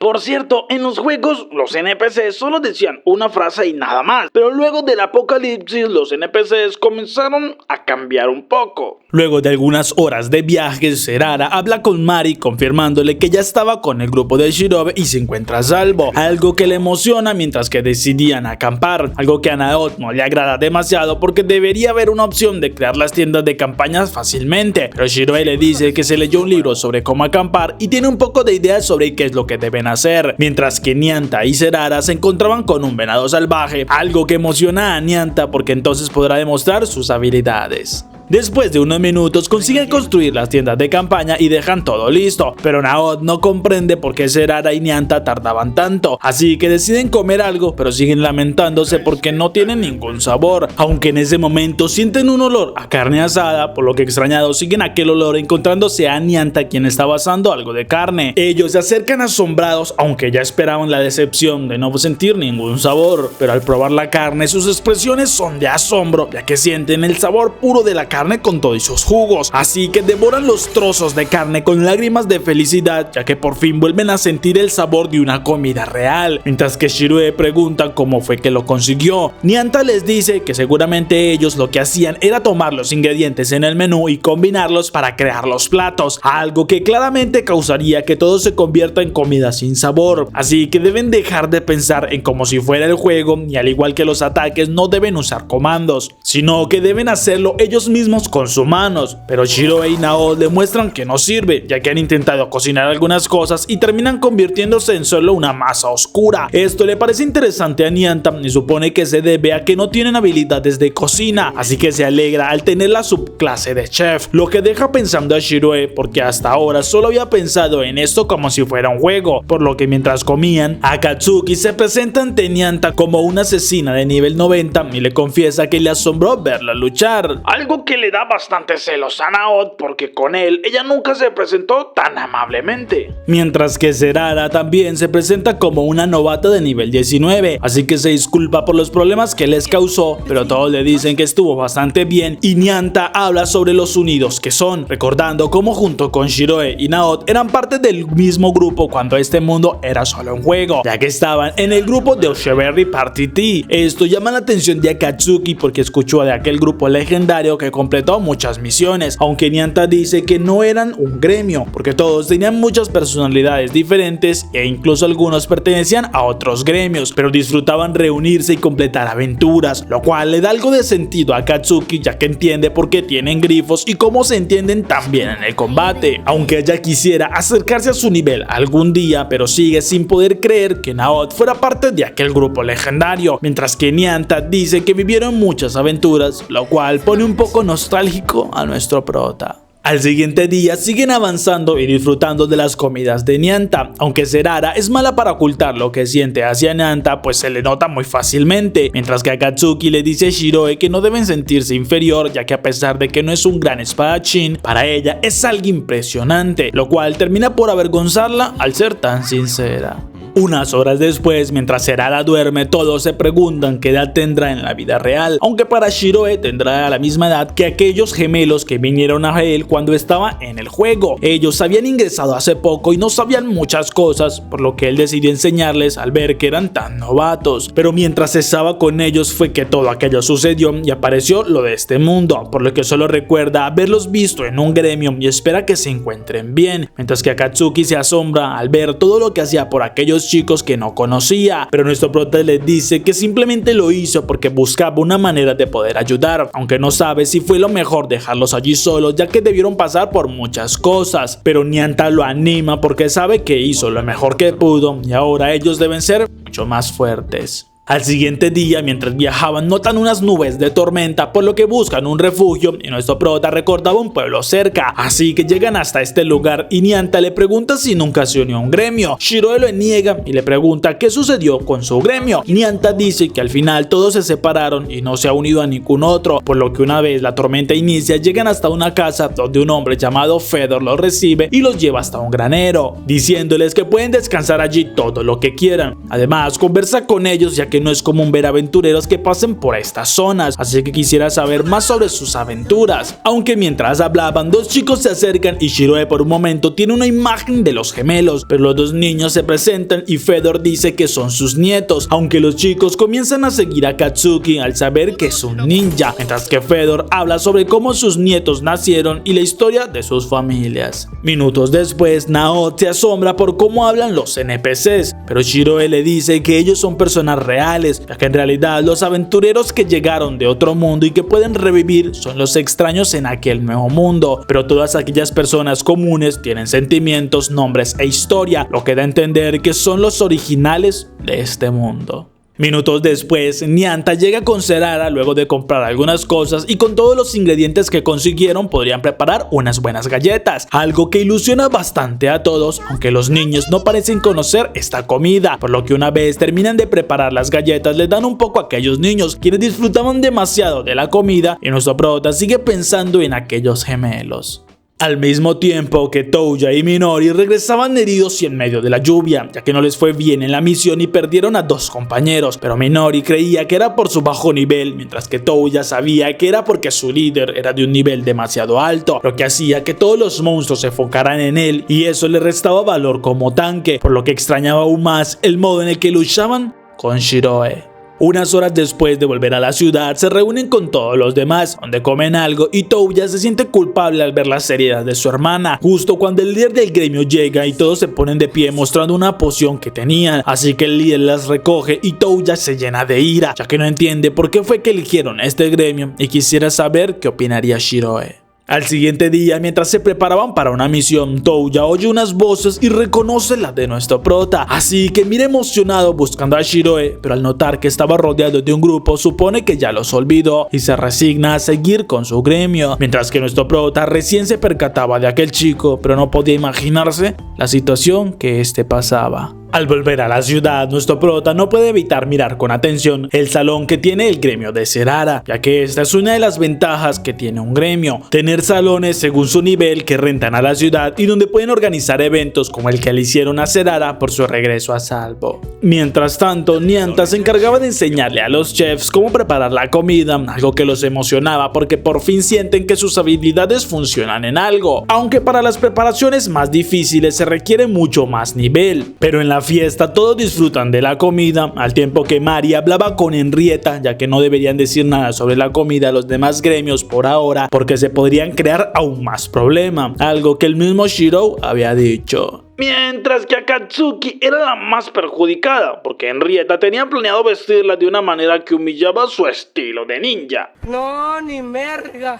Por cierto, en los juegos los NPCs solo decían una frase y nada más, pero luego del apocalipsis los NPCs comenzaron a cambiar un poco. Luego de algunas horas de viaje, Erara habla con Mari confirmándole que ya estaba con el grupo de Shiroe y se encuentra a salvo, algo que le emociona mientras que decidían acampar, algo que a Naot no le agrada demasiado porque debería haber una opción de crear las tiendas de campañas fácilmente, pero Shiroe le dice que se leyó un libro sobre cómo acampar y tiene un poco de ideas sobre qué es lo que deben hacer, mientras que Nyanta y Erara se encontraban con un venado salvaje, algo que emociona a Nyanta porque entonces podrá demostrar sus habilidades. Después de unos minutos consiguen construir las tiendas de campaña y dejan todo listo, pero Naot no comprende por qué Erara y Nyanta tardaban tanto, así que deciden comer algo, pero siguen lamentándose porque no tienen ningún sabor, aunque en ese momento sienten un olor a carne asada, por lo que extrañados siguen aquel olor encontrándose a Nyanta, quien estaba asando algo de carne. Ellos se acercan asombrados, aunque ya esperaban la decepción de no sentir ningún sabor, pero al probar la carne sus expresiones son de asombro, ya que sienten el sabor puro de la carne con todos sus jugos, así que devoran los trozos de carne con lágrimas de felicidad, ya que por fin vuelven a sentir el sabor de una comida real, mientras que Shiroe pregunta cómo fue que lo consiguió. Nyanta les dice que seguramente ellos lo que hacían era tomar los ingredientes en el menú y combinarlos para crear los platos, algo que claramente causaría que todo se convierta en comida sin sabor, así que deben dejar de pensar en como si fuera el juego, y al igual que los ataques no deben usar comandos, sino que deben hacerlo ellos mismos con sus manos, pero Shiroe y Naot demuestran que no sirve, ya que han intentado cocinar algunas cosas y terminan convirtiéndose en solo una masa oscura. Esto le parece interesante a Nyanta y supone que se debe a que no tienen habilidades de cocina, así que se alegra al tener la subclase de chef, lo que deja pensando a Shiroe porque hasta ahora solo había pensado en esto como si fuera un juego, por lo que mientras comían, Akatsuki se presenta ante Nyanta como una asesina de nivel 90 y le confiesa que le asombró verla luchar, algo que le da bastante celos a Naot porque con él ella nunca se presentó tan amablemente. Mientras que Erara también se presenta como una novata de nivel 19, así que se disculpa por los problemas que les causó, pero todos le dicen que estuvo bastante bien, y Nyanta habla sobre los unidos que son, recordando cómo junto con Shiroe y Naot eran parte del mismo grupo cuando este mundo era solo un juego, ya que estaban en el grupo de Osheberry Party T. Esto llama la atención de Akatsuki porque escuchó de aquel grupo legendario que completó muchas misiones, aunque Nyanta dice que no eran un gremio porque todos tenían muchas personalidades diferentes e incluso algunos pertenecían a otros gremios, pero disfrutaban reunirse y completar aventuras, lo cual le da algo de sentido a Akatsuki, ya que entiende por qué tienen grifos y cómo se entienden tan bien en el combate, aunque ella quisiera acercarse a su nivel algún día, pero sigue sin poder creer que Naot fuera parte de aquel grupo legendario, mientras que Nyanta dice que vivieron muchas aventuras, lo cual pone un poco nostálgico a nuestro prota. Al siguiente día siguen avanzando y disfrutando de las comidas de Nyanta. Aunque Serara es mala para ocultar lo que siente hacia Nyanta, pues se le nota muy fácilmente, mientras que Akatsuki le dice a Shiroe que no deben sentirse inferior, ya que a pesar de que no es un gran espadachín, para ella es algo impresionante, lo cual termina por avergonzarla al ser tan sincera. Unas horas después, mientras Serara duerme, todos se preguntan qué edad tendrá en la vida real, aunque para Shiroe tendrá la misma edad que aquellos gemelos que vinieron a él cuando estaba en el juego. Ellos habían ingresado hace poco y no sabían muchas cosas, por lo que él decidió enseñarles al ver que eran tan novatos. Pero mientras estaba con ellos fue que todo aquello sucedió y apareció lo de este mundo, por lo que solo recuerda haberlos visto en un gremio y espera que se encuentren bien, mientras que Akatsuki se asombra al ver todo lo que hacía por aquellos chicos que no conocía, pero nuestro prota le dice que simplemente lo hizo porque buscaba una manera de poder ayudar, aunque no sabe si fue lo mejor dejarlos allí solos, ya que debieron pasar por muchas cosas. Pero Nyanta lo anima porque sabe que hizo lo mejor que pudo y ahora ellos deben ser mucho más fuertes. Al siguiente día, mientras viajaban, notan unas nubes de tormenta, por lo que buscan un refugio y nuestro prota recordaba un pueblo cerca, así que llegan hasta este lugar y Nyanta le pregunta si nunca se unió a un gremio. Shiroe lo niega y le pregunta qué sucedió con su gremio. Nyanta dice que al final todos se separaron y no se ha unido a ningún otro, por lo que una vez la tormenta inicia, llegan hasta una casa donde un hombre llamado Fedor los recibe y los lleva hasta un granero, diciéndoles que pueden descansar allí todo lo que quieran. Además, conversa con ellos ya que no es común ver aventureros que pasen por estas zonas, así que quisiera saber más sobre sus aventuras. Aunque mientras hablaban, dos chicos se acercan y Shiroe por un momento tiene una imagen de los gemelos, pero los dos niños se presentan y Fedor dice que son sus nietos, aunque los chicos comienzan a seguir a Akatsuki al saber que es un ninja, mientras que Fedor habla sobre cómo sus nietos nacieron y la historia de sus familias. Minutos después, Nao se asombra por cómo hablan los NPCs, pero Shiroe le dice que ellos son personas reales, ya que en realidad los aventureros que llegaron de otro mundo y que pueden revivir son los extraños en aquel nuevo mundo, pero todas aquellas personas comunes tienen sentimientos, nombres e historia, lo que da a entender que son los originales de este mundo. Minutos después, Nyanta llega con Serara luego de comprar algunas cosas y con todos los ingredientes que consiguieron podrían preparar unas buenas galletas, algo que ilusiona bastante a todos, aunque los niños no parecen conocer esta comida, por lo que una vez terminan de preparar las galletas les dan un poco a aquellos niños quienes disfrutaban demasiado de la comida y nuestro prota sigue pensando en aquellos gemelos. Al mismo tiempo que Touya y Minori regresaban heridos y en medio de la lluvia, ya que no les fue bien en la misión y perdieron a dos compañeros, pero Minori creía que era por su bajo nivel, mientras que Touya sabía que era porque su líder era de un nivel demasiado alto, lo que hacía que todos los monstruos se enfocaran en él y eso le restaba valor como tanque, por lo que extrañaba aún más el modo en el que luchaban con Shiroe. Unas horas después de volver a la ciudad, se reúnen con todos los demás, donde comen algo y Touya se siente culpable al ver la seriedad de su hermana, justo cuando el líder del gremio llega y todos se ponen de pie mostrando una poción que tenían, así que el líder las recoge y Touya se llena de ira, ya que no entiende por qué fue que eligieron este gremio y quisiera saber qué opinaría Shiroe. Al siguiente día, mientras se preparaban para una misión, Touya oye unas voces y reconoce la de nuestro prota, así que mira emocionado buscando a Shiroe, pero al notar que estaba rodeado de un grupo supone que ya los olvidó y se resigna a seguir con su gremio, mientras que nuestro prota recién se percataba de aquel chico, pero no podía imaginarse la situación que este pasaba. Al volver a la ciudad, nuestro prota no puede evitar mirar con atención el salón que tiene el gremio de Serara, ya que esta es una de las ventajas que tiene un gremio, tener salones según su nivel que rentan a la ciudad y donde pueden organizar eventos como el que le hicieron a Serara por su regreso a salvo. Mientras tanto, Nyanta se encargaba de enseñarle a los chefs cómo preparar la comida, algo que los emocionaba porque por fin sienten que sus habilidades funcionan en algo, aunque para las preparaciones más difíciles se requiere mucho más nivel, pero en la fiesta todos disfrutan de la comida, al tiempo que Mari hablaba con Henrietta, ya que no deberían decir nada sobre la comida a los demás gremios por ahora, porque se podrían crear aún más problemas, algo que el mismo Shiro había dicho. Mientras que Akatsuki era la más perjudicada, porque Henrietta tenía planeado vestirla de una manera que humillaba su estilo de ninja. No, ni merga.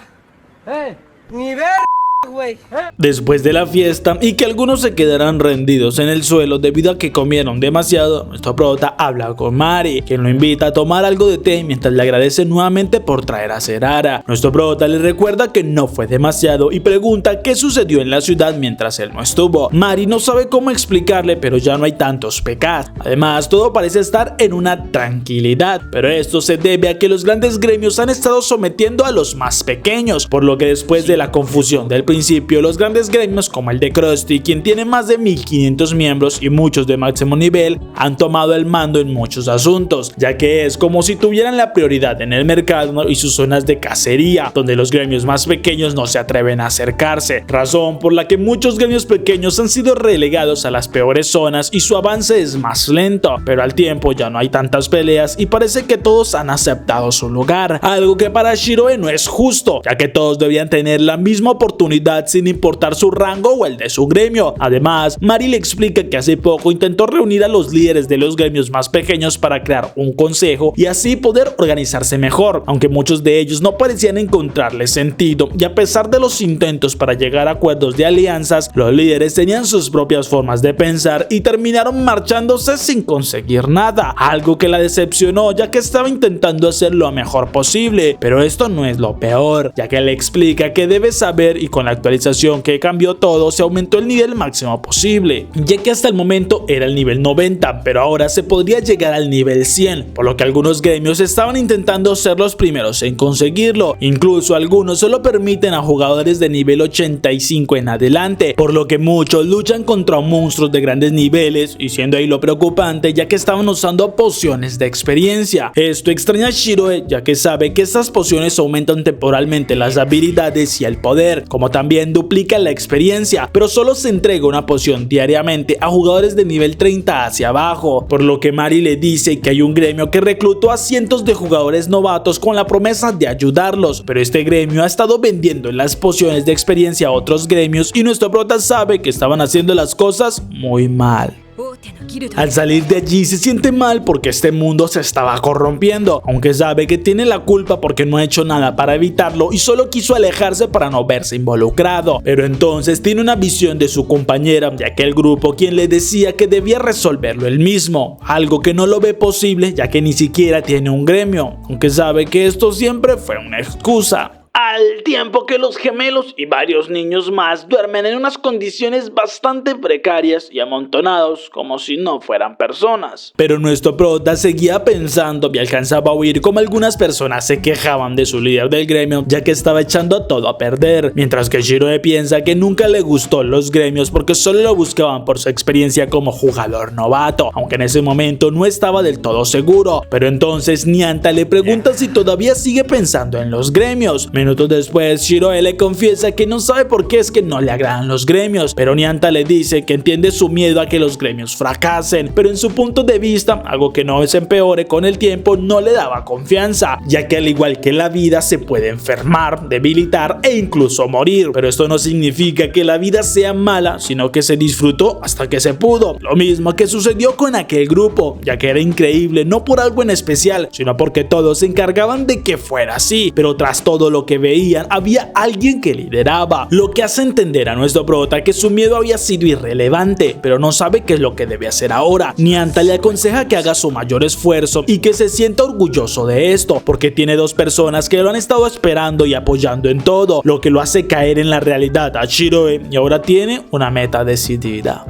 Ni verga. Después de la fiesta y que algunos se quedaran rendidos en el suelo debido a que comieron demasiado, nuestro prota habla con Mari, quien lo invita a tomar algo de té mientras le agradece nuevamente por traer a Cerara. Nuestro prota le recuerda que no fue demasiado y pregunta qué sucedió en la ciudad mientras él no estuvo. Mari no sabe cómo explicarle, pero ya no hay tantos pecados. Además, todo parece estar en una tranquilidad, pero esto se debe a que los grandes gremios han estado sometiendo a los más pequeños, por lo que después de la confusión del principio, los grandes gremios como el de Krusty, quien tiene más de 1500 miembros y muchos de máximo nivel, han tomado el mando en muchos asuntos, ya que es como si tuvieran la prioridad en el mercado y sus zonas de cacería, donde los gremios más pequeños no se atreven a acercarse, razón por la que muchos gremios pequeños han sido relegados a las peores zonas y su avance es más lento, pero al tiempo ya no hay tantas peleas y parece que todos han aceptado su lugar, algo que para Shiroe no es justo, ya que todos debían tener la misma oportunidad sin importar su rango o el de su gremio. Además, Mari le explica que hace poco intentó reunir a los líderes de los gremios más pequeños para crear un consejo y así poder organizarse mejor, aunque muchos de ellos no parecían encontrarle sentido, y a pesar de los intentos para llegar a acuerdos de alianzas, los líderes tenían sus propias formas de pensar y terminaron marchándose sin conseguir nada, algo que la decepcionó ya que estaba intentando hacer lo mejor posible, pero esto no es lo peor, ya que le explica que debe saber y con la actualización que cambió todo se aumentó el nivel máximo posible, ya que hasta el momento era el nivel 90, pero ahora se podría llegar al nivel 100, por lo que algunos gremios estaban intentando ser los primeros en conseguirlo, incluso algunos solo permiten a jugadores de nivel 85 en adelante, por lo que muchos luchan contra monstruos de grandes niveles, y siendo ahí lo preocupante ya que estaban usando pociones de experiencia. Esto extraña a Shiroe ya que sabe que estas pociones aumentan temporalmente las habilidades y el poder, como también duplica la experiencia, pero solo se entrega una poción diariamente a jugadores de nivel 30 hacia abajo, por lo que Mari le dice que hay un gremio que reclutó a cientos de jugadores novatos con la promesa de ayudarlos, pero este gremio ha estado vendiendo las pociones de experiencia a otros gremios y nuestro prota sabe que estaban haciendo las cosas muy mal. Al salir de allí se siente mal porque este mundo se estaba corrompiendo, aunque sabe que tiene la culpa porque no ha hecho nada para evitarlo y solo quiso alejarse para no verse involucrado, pero entonces tiene una visión de su compañera de aquel grupo quien le decía que debía resolverlo él mismo, algo que no lo ve posible ya que ni siquiera tiene un gremio, aunque sabe que esto siempre fue una excusa. Al tiempo que los gemelos y varios niños más duermen en unas condiciones bastante precarias y amontonados como si no fueran personas. Pero nuestro prota seguía pensando y alcanzaba a oír como algunas personas se quejaban de su líder del gremio ya que estaba echando todo a perder, mientras que Shiroe piensa que nunca le gustó los gremios porque solo lo buscaban por su experiencia como jugador novato, aunque en ese momento no estaba del todo seguro. Pero entonces Nianta le pregunta si todavía sigue pensando en los gremios. Minutos después, Shiroe le confiesa que no sabe por qué es que no le agradan los gremios, pero Nianta le dice que entiende su miedo a que los gremios fracasen, pero en su punto de vista, algo que no se empeore con el tiempo, no le daba confianza, ya que al igual que la vida se puede enfermar, debilitar e incluso morir, pero esto no significa que la vida sea mala, sino que se disfrutó hasta que se pudo, lo mismo que sucedió con aquel grupo, ya que era increíble no por algo en especial, sino porque todos se encargaban de que fuera así, pero tras todo lo que veían había alguien que lideraba, lo que hace entender a nuestro prota que su miedo había sido irrelevante, pero no sabe qué es lo que debe hacer ahora. Nianta le aconseja que haga su mayor esfuerzo y que se sienta orgulloso de esto, porque tiene dos personas que lo han estado esperando y apoyando en todo, lo que lo hace caer en la realidad a Shiroe y ahora tiene una meta decidida.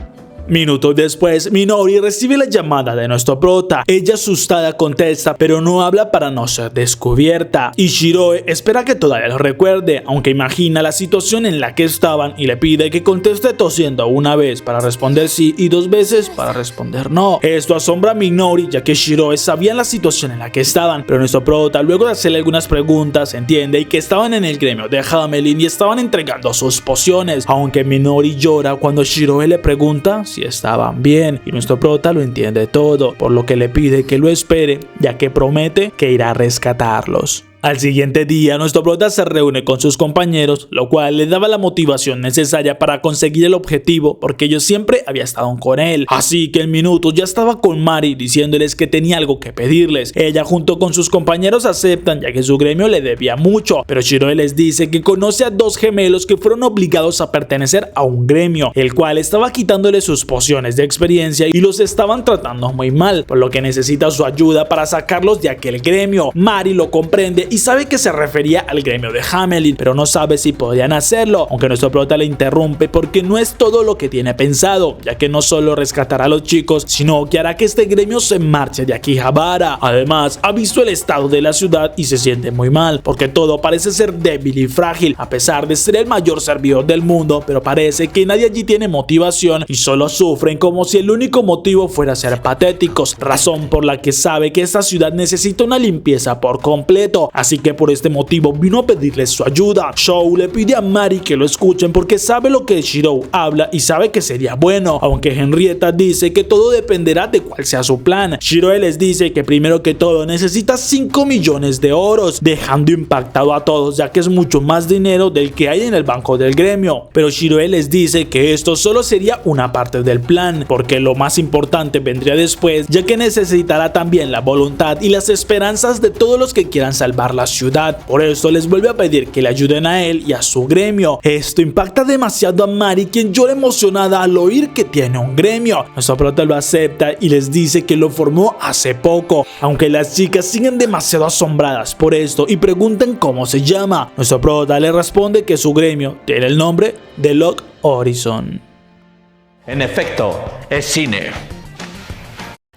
Minutos después, Minori recibe la llamada de nuestro prota. Ella asustada contesta, pero no habla para no ser descubierta. Y Shiroe espera que todavía lo recuerde, aunque imagina la situación en la que estaban y le pide que conteste tosiendo una vez para responder sí y dos veces para responder no. Esto asombra a Minori, ya que Shiroe sabía la situación en la que estaban, pero nuestro prota, luego de hacerle algunas preguntas, entiende y que estaban en el gremio de Hamelin y estaban entregando sus pociones, aunque Minori llora cuando Shiroe le pregunta si estaban bien, y nuestro prota lo entiende todo, por lo que le pide que lo espere, ya que promete que irá a rescatarlos. Al siguiente día, nuestro prota se reúne con sus compañeros, lo cual le daba la motivación necesaria para conseguir el objetivo, porque ellos siempre habían estado con él. Así que en minutos ya estaba con Mari diciéndoles que tenía algo que pedirles. Ella junto con sus compañeros aceptan, ya que su gremio le debía mucho, pero Shiroe les dice que conoce a dos gemelos que fueron obligados a pertenecer a un gremio, el cual estaba quitándole sus pociones de experiencia y los estaban tratando muy mal, por lo que necesita su ayuda para sacarlos de aquel gremio. Mari lo comprende y sabe que se refería al gremio de Hamelin, pero no sabe si podían hacerlo, aunque nuestro prota le interrumpe porque no es todo lo que tiene pensado, ya que no solo rescatará a los chicos, sino que hará que este gremio se marche de Akihabara. Además, ha visto el estado de la ciudad y se siente muy mal, porque todo parece ser débil y frágil, a pesar de ser el mayor servidor del mundo, pero parece que nadie allí tiene motivación y solo sufren como si el único motivo fuera ser patéticos, razón por la que sabe que esta ciudad necesita una limpieza por completo, así que por este motivo vino a pedirles su ayuda. Shou le pide a Mari que lo escuchen porque sabe lo que Shirou habla y sabe que sería bueno, aunque Henrietta dice que todo dependerá de cuál sea su plan. Shiroe les dice que primero que todo necesita 5 millones de oros, dejando impactado a todos ya que es mucho más dinero del que hay en el banco del gremio, pero Shiroe les dice que esto solo sería una parte del plan, porque lo más importante vendría después, ya que necesitará también la voluntad y las esperanzas de todos los que quieran salvar la ciudad. Por eso les vuelve a pedir que le ayuden a él y a su gremio. Esto impacta demasiado a Mari, quien llora emocionada al oír que tiene un gremio. Nuestro prota lo acepta y les dice que lo formó hace poco, aunque las chicas siguen demasiado asombradas por esto y preguntan cómo se llama. Nuestro prota le responde que su gremio tiene el nombre de Log Horizon. En efecto, es cine.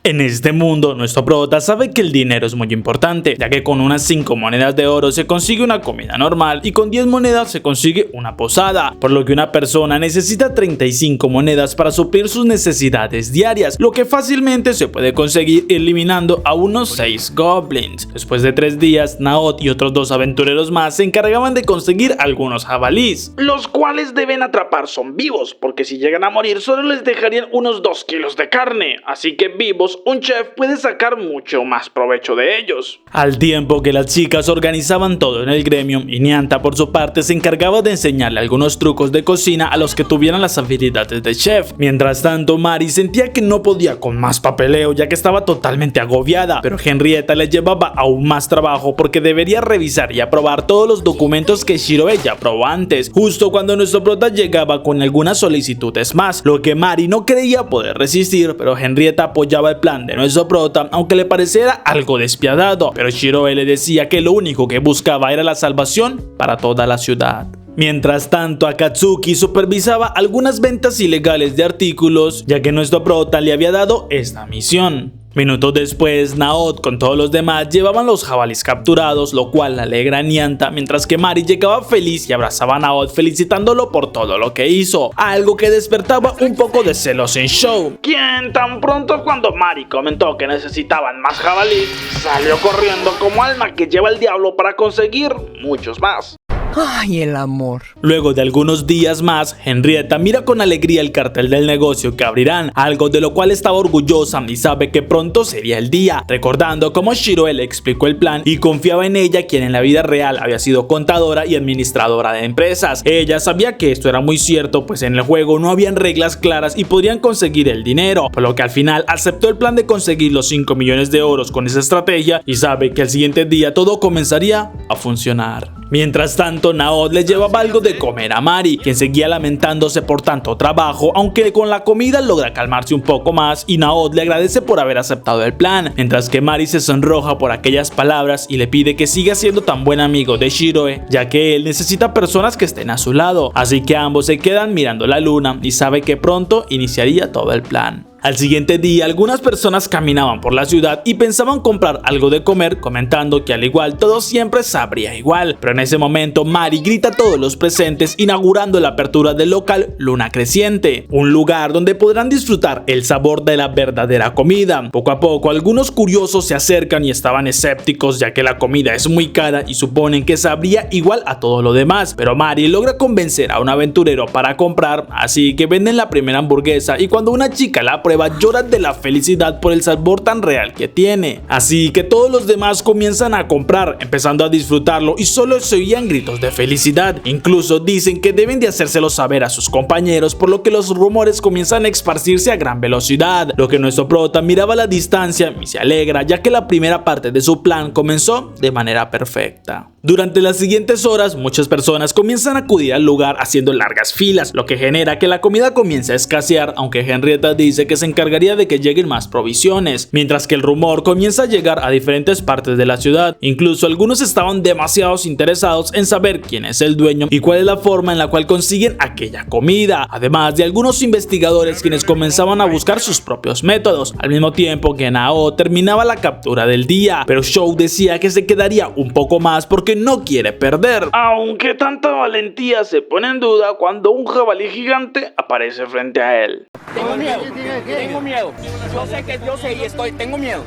En este mundo, nuestro prota sabe que el dinero es muy importante, ya que con unas 5 monedas de oro se consigue una comida normal y con 10 monedas se consigue una posada, por lo que una persona necesita 35 monedas para suplir sus necesidades diarias, lo que fácilmente se puede conseguir eliminando a unos 6 goblins. Después de 3 días, Naot y otros 2 aventureros más se encargaban de conseguir algunos jabalís, los cuales deben atrapar son vivos, porque si llegan a morir solo les dejarían unos 2 kilos de carne, así que vivos un chef puede sacar mucho más provecho de ellos. Al tiempo que las chicas organizaban todo en el gremio, y Nyanta por su parte se encargaba de enseñarle algunos trucos de cocina a los que tuvieran las habilidades de chef. Mientras tanto, Mari sentía que no podía con más papeleo ya que estaba totalmente agobiada, pero Henrietta le llevaba aún más trabajo porque debería revisar y aprobar todos los documentos que Shiroe ya aprobó antes, justo cuando nuestro prota llegaba con algunas solicitudes más, lo que Mari no creía poder resistir, pero Henrietta apoyaba el plan de nuestro prota, aunque le pareciera algo despiadado, pero Shiroe le decía que lo único que buscaba era la salvación para toda la ciudad. Mientras tanto, Akatsuki supervisaba algunas ventas ilegales de artículos, ya que nuestro prota le había dado esta misión. Minutos después, Naot con todos los demás llevaban los jabalíes capturados, lo cual alegra a Nyanta, mientras que Mari llegaba feliz y abrazaba a Naot felicitándolo por todo lo que hizo, algo que despertaba un poco de celos en Shou, quien tan pronto cuando Mari comentó que necesitaban más jabalíes, salió corriendo como alma que lleva el diablo para conseguir muchos más. Ay, el amor. Luego de algunos días más, Henrietta mira con alegría el cartel del negocio que abrirán, algo de lo cual estaba orgullosa y sabe que pronto sería el día, recordando cómo Shiroe le explicó el plan y confiaba en ella, quien en la vida real había sido contadora y administradora de empresas. Ella sabía que esto era muy cierto, pues en el juego no habían reglas claras y podrían conseguir el dinero, por lo que al final aceptó el plan de conseguir los 5 millones de oros con esa estrategia y sabe que al siguiente día todo comenzaría a funcionar. Mientras tanto, Naot le llevaba algo de comer a Mari, quien seguía lamentándose por tanto trabajo, aunque con la comida logra calmarse un poco más y Naot le agradece por haber aceptado el plan, mientras que Mari se sonroja por aquellas palabras y le pide que siga siendo tan buen amigo de Shiroe, ya que él necesita personas que estén a su lado, así que ambos se quedan mirando la luna y sabe que pronto iniciaría todo el plan. Al siguiente día, algunas personas caminaban por la ciudad y pensaban comprar algo de comer, comentando que al igual todo siempre sabría igual. Pero en ese momento, Mari grita a todos los presentes, inaugurando la apertura del local Luna Creciente, un lugar donde podrán disfrutar el sabor de la verdadera comida. Poco a poco, algunos curiosos se acercan y estaban escépticos, ya que la comida es muy cara y suponen que sabría igual a todo lo demás. Pero Mari logra convencer a un aventurero para comprar, así que venden la primera hamburguesa y cuando una chica la prueba, prueba llora de la felicidad por el sabor tan real que tiene. Así que todos los demás comienzan a comprar, empezando a disfrutarlo y solo se oían gritos de felicidad. Incluso dicen que deben de hacérselo saber a sus compañeros, por lo que los rumores comienzan a esparcirse a gran velocidad, lo que nuestro prota miraba a la distancia y se alegra, ya que la primera parte de su plan comenzó de manera perfecta. Durante las siguientes horas, muchas personas comienzan a acudir al lugar haciendo largas filas, lo que genera que la comida comience a escasear, aunque Henrietta dice que se encargaría de que lleguen más provisiones, mientras que el rumor comienza a llegar a diferentes partes de la ciudad. Incluso algunos estaban demasiado interesados en saber quién es el dueño y cuál es la forma en la cual consiguen aquella comida, además de algunos investigadores quienes comenzaban a buscar sus propios métodos, al mismo tiempo que Nao terminaba la captura del día, pero Shou decía que se quedaría un poco más porque no quiere perder. Aunque tanta valentía se pone en duda cuando un jabalí gigante aparece frente a él. Tengo miedo.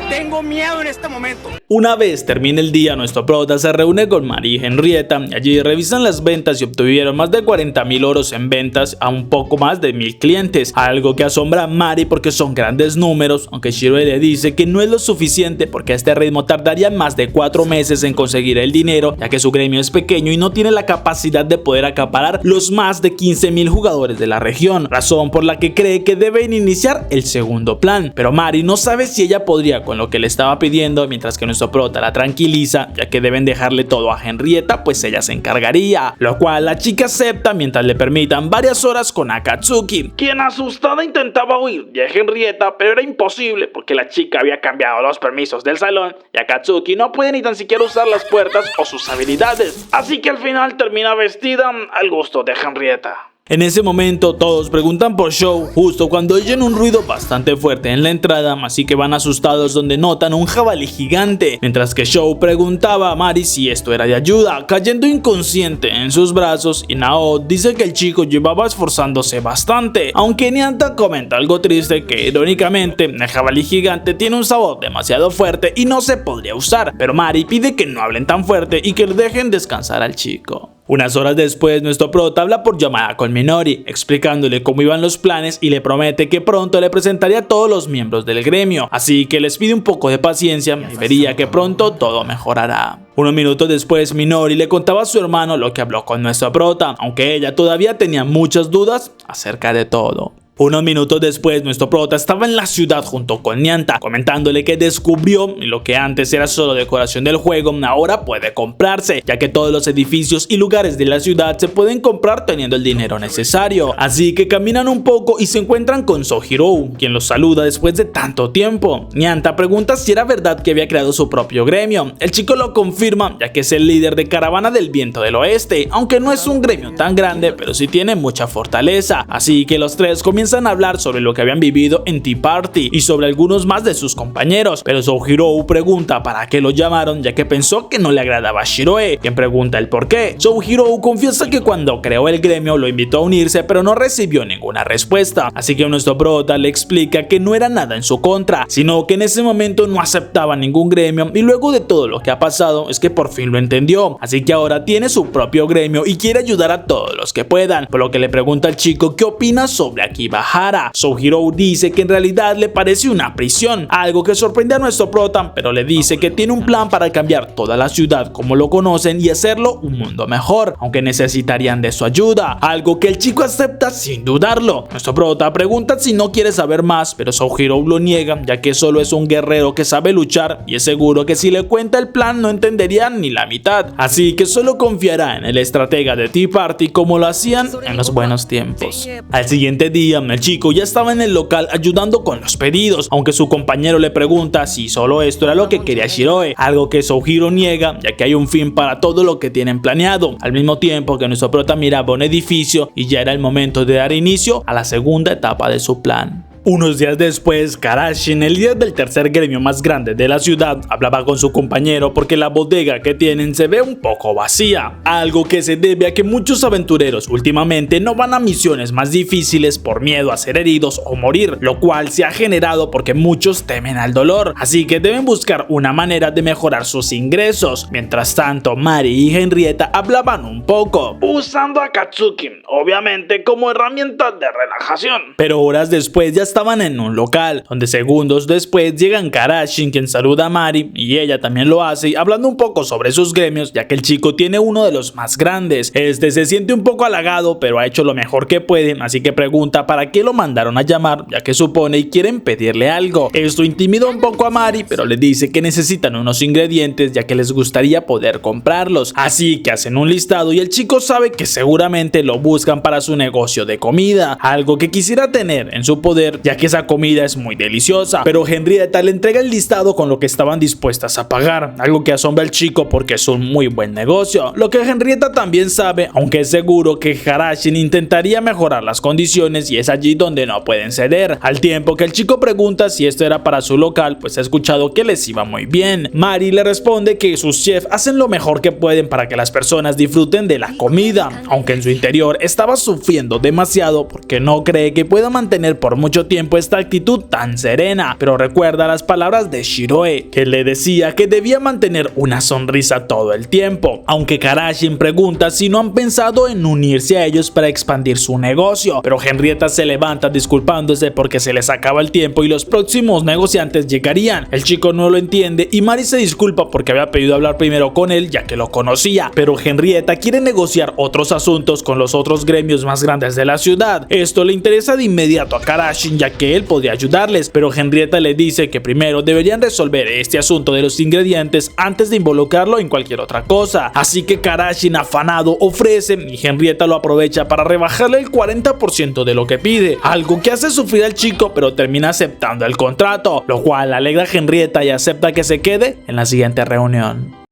Tengo miedo en este momento. Una vez termine el día, nuestro prota se reúne con Mari y Henrietta. Allí revisan las ventas y obtuvieron más de 40.000 oros en ventas a un poco más de 1.000 clientes, algo que asombra a Mari porque son grandes números, aunque Shiroe le dice que no es lo suficiente porque a este ritmo tardarían más de 4 meses en conseguir el dinero, ya que su gremio es pequeño y no tiene la capacidad de poder acaparar los más de 15.000 jugadores de la región, razón por la que cree que deben iniciar el segundo plan. Pero Mari no sabe si ella podría con lo que le estaba pidiendo, mientras que nuestro prota la tranquiliza, ya que deben dejarle todo a Henrietta, pues ella se encargaría, lo cual la chica acepta mientras le permitan varias horas con Akatsuki, quien asustada intentaba huir de Henrietta, pero era imposible porque la chica había cambiado los permisos del salón y Akatsuki no puede ni tan siquiera usar las puertas o sus habilidades, así que al final termina vestida al gusto de Henrietta. En ese momento todos preguntan por Shou justo cuando oyen un ruido bastante fuerte en la entrada, así que van asustados donde notan un jabalí gigante, mientras que Shou preguntaba a Mari si esto era de ayuda, cayendo inconsciente en sus brazos, y Nao dice que el chico llevaba esforzándose bastante, aunque Nyanta comenta algo triste que irónicamente el jabalí gigante tiene un sabor demasiado fuerte y no se podría usar, pero Mari pide que no hablen tan fuerte y que le dejen descansar al chico. Unas horas después, nuestro prota habla por llamada con Minori, explicándole cómo iban los planes y le promete que pronto le presentaría a todos los miembros del gremio, así que les pide un poco de paciencia y vería que pronto todo mejorará. Unos minutos después, Minori le contaba a su hermano lo que habló con nuestra prota, aunque ella todavía tenía muchas dudas acerca de todo. Unos minutos después, nuestro prota estaba en la ciudad junto con Nyanta, comentándole que descubrió lo que antes era solo decoración del juego, ahora puede comprarse, ya que todos los edificios y lugares de la ciudad se pueden comprar teniendo el dinero necesario. Así que caminan un poco y se encuentran con Sohiro, quien los saluda después de tanto tiempo. Nyanta pregunta si era verdad que había creado su propio gremio. El chico lo confirma, ya que es el líder de Caravana del Viento del Oeste, aunque no es un gremio tan grande, pero sí tiene mucha fortaleza. Así que los tres comienzan a hablar sobre lo que habían vivido en Tea Party y sobre algunos más de sus compañeros, pero Sohiro pregunta para qué lo llamaron, ya que pensó que no le agradaba a Shiroe, quien pregunta el por qué. Sohiro confiesa que cuando creó el gremio lo invitó a unirse, pero no recibió ninguna respuesta, así que nuestro prota le explica que no era nada en su contra, sino que en ese momento no aceptaba ningún gremio, y luego de todo lo que ha pasado es que por fin lo entendió, así que ahora tiene su propio gremio y quiere ayudar a todos los que puedan, por lo que le pregunta al chico qué opina sobre Akiba Hara. Sohiro dice que en realidad le parece una prisión, algo que sorprende a nuestro prota, pero le dice que tiene un plan para cambiar toda la ciudad como lo conocen y hacerlo un mundo mejor, aunque necesitarían de su ayuda, algo que el chico acepta sin dudarlo. Nuestro prota pregunta si no quiere saber más, pero Sohiro lo niega, ya que solo es un guerrero que sabe luchar y es seguro que si le cuenta el plan no entendería ni la mitad, así que solo confiará en el estratega de Tea Party como lo hacían en los buenos tiempos. Al siguiente día, el chico ya estaba en el local ayudando con los pedidos, aunque su compañero le pregunta si solo esto era lo que quería Shiroe, algo que Sohiro niega, ya que hay un fin para todo lo que tienen planeado, al mismo tiempo que nuestro prota miraba un edificio y ya era el momento de dar inicio a la segunda etapa de su plan. Unos días después, Karashin, el líder del tercer gremio más grande de la ciudad, hablaba con su compañero porque la bodega que tienen se ve un poco vacía, algo que se debe a que muchos aventureros últimamente no van a misiones más difíciles por miedo a ser heridos o morir, lo cual se ha generado porque muchos temen al dolor, así que deben buscar una manera de mejorar sus ingresos. Mientras tanto, Mari y Henrietta hablaban un poco, usando a Akatsuki, obviamente como herramienta de relajación. Pero horas después ya estaban en un local, donde segundos después llegan Karashin, quien saluda a Mari, y ella también lo hace, hablando un poco sobre sus gremios, ya que el chico tiene uno de los más grandes. Este se siente un poco halagado, pero ha hecho lo mejor que puede, así que pregunta para qué lo mandaron a llamar, ya que supone y quieren pedirle algo. Esto intimida un poco a Mari, pero le dice que necesitan unos ingredientes, ya que les gustaría poder comprarlos. Así que hacen un listado y el chico sabe que seguramente lo buscan para su negocio de comida, algo que quisiera tener en su poder, ya que esa comida es muy deliciosa. Pero Henrietta le entrega el listado con lo que estaban dispuestas a pagar, algo que asombra al chico porque es un muy buen negocio. Lo que Henrietta también sabe, aunque es seguro que Karashin intentaría mejorar las condiciones, y es allí donde no pueden ceder. Al tiempo que el chico pregunta si esto era para su local, pues ha escuchado que les iba muy bien. Mari le responde que sus chefs hacen lo mejor que pueden para que las personas disfruten de la comida, aunque en su interior estaba sufriendo demasiado porque no cree que pueda mantener por mucho tiempo esta actitud tan serena. Pero recuerda las palabras de Shiroe, que le decía que debía mantener una sonrisa todo el tiempo. Aunque Karashin pregunta si no han pensado en unirse a ellos para expandir su negocio, pero Henrietta se levanta disculpándose porque se les acaba el tiempo y los próximos negociantes llegarían. El chico no lo entiende y Mari se disculpa porque había pedido hablar primero con él, ya que lo conocía, pero Henrietta quiere negociar otros asuntos con los otros gremios más grandes de la ciudad. Esto le interesa de inmediato a Karashin, ya que él podría ayudarles, pero Henrietta le dice que primero deberían resolver este asunto de los ingredientes antes de involucrarlo en cualquier otra cosa. Así que Karashin, afanado, ofrece y Henrietta lo aprovecha para rebajarle el 40% de lo que pide, algo que hace sufrir al chico, pero termina aceptando el contrato, lo cual alegra a Henrietta y acepta que se quede en la siguiente reunión.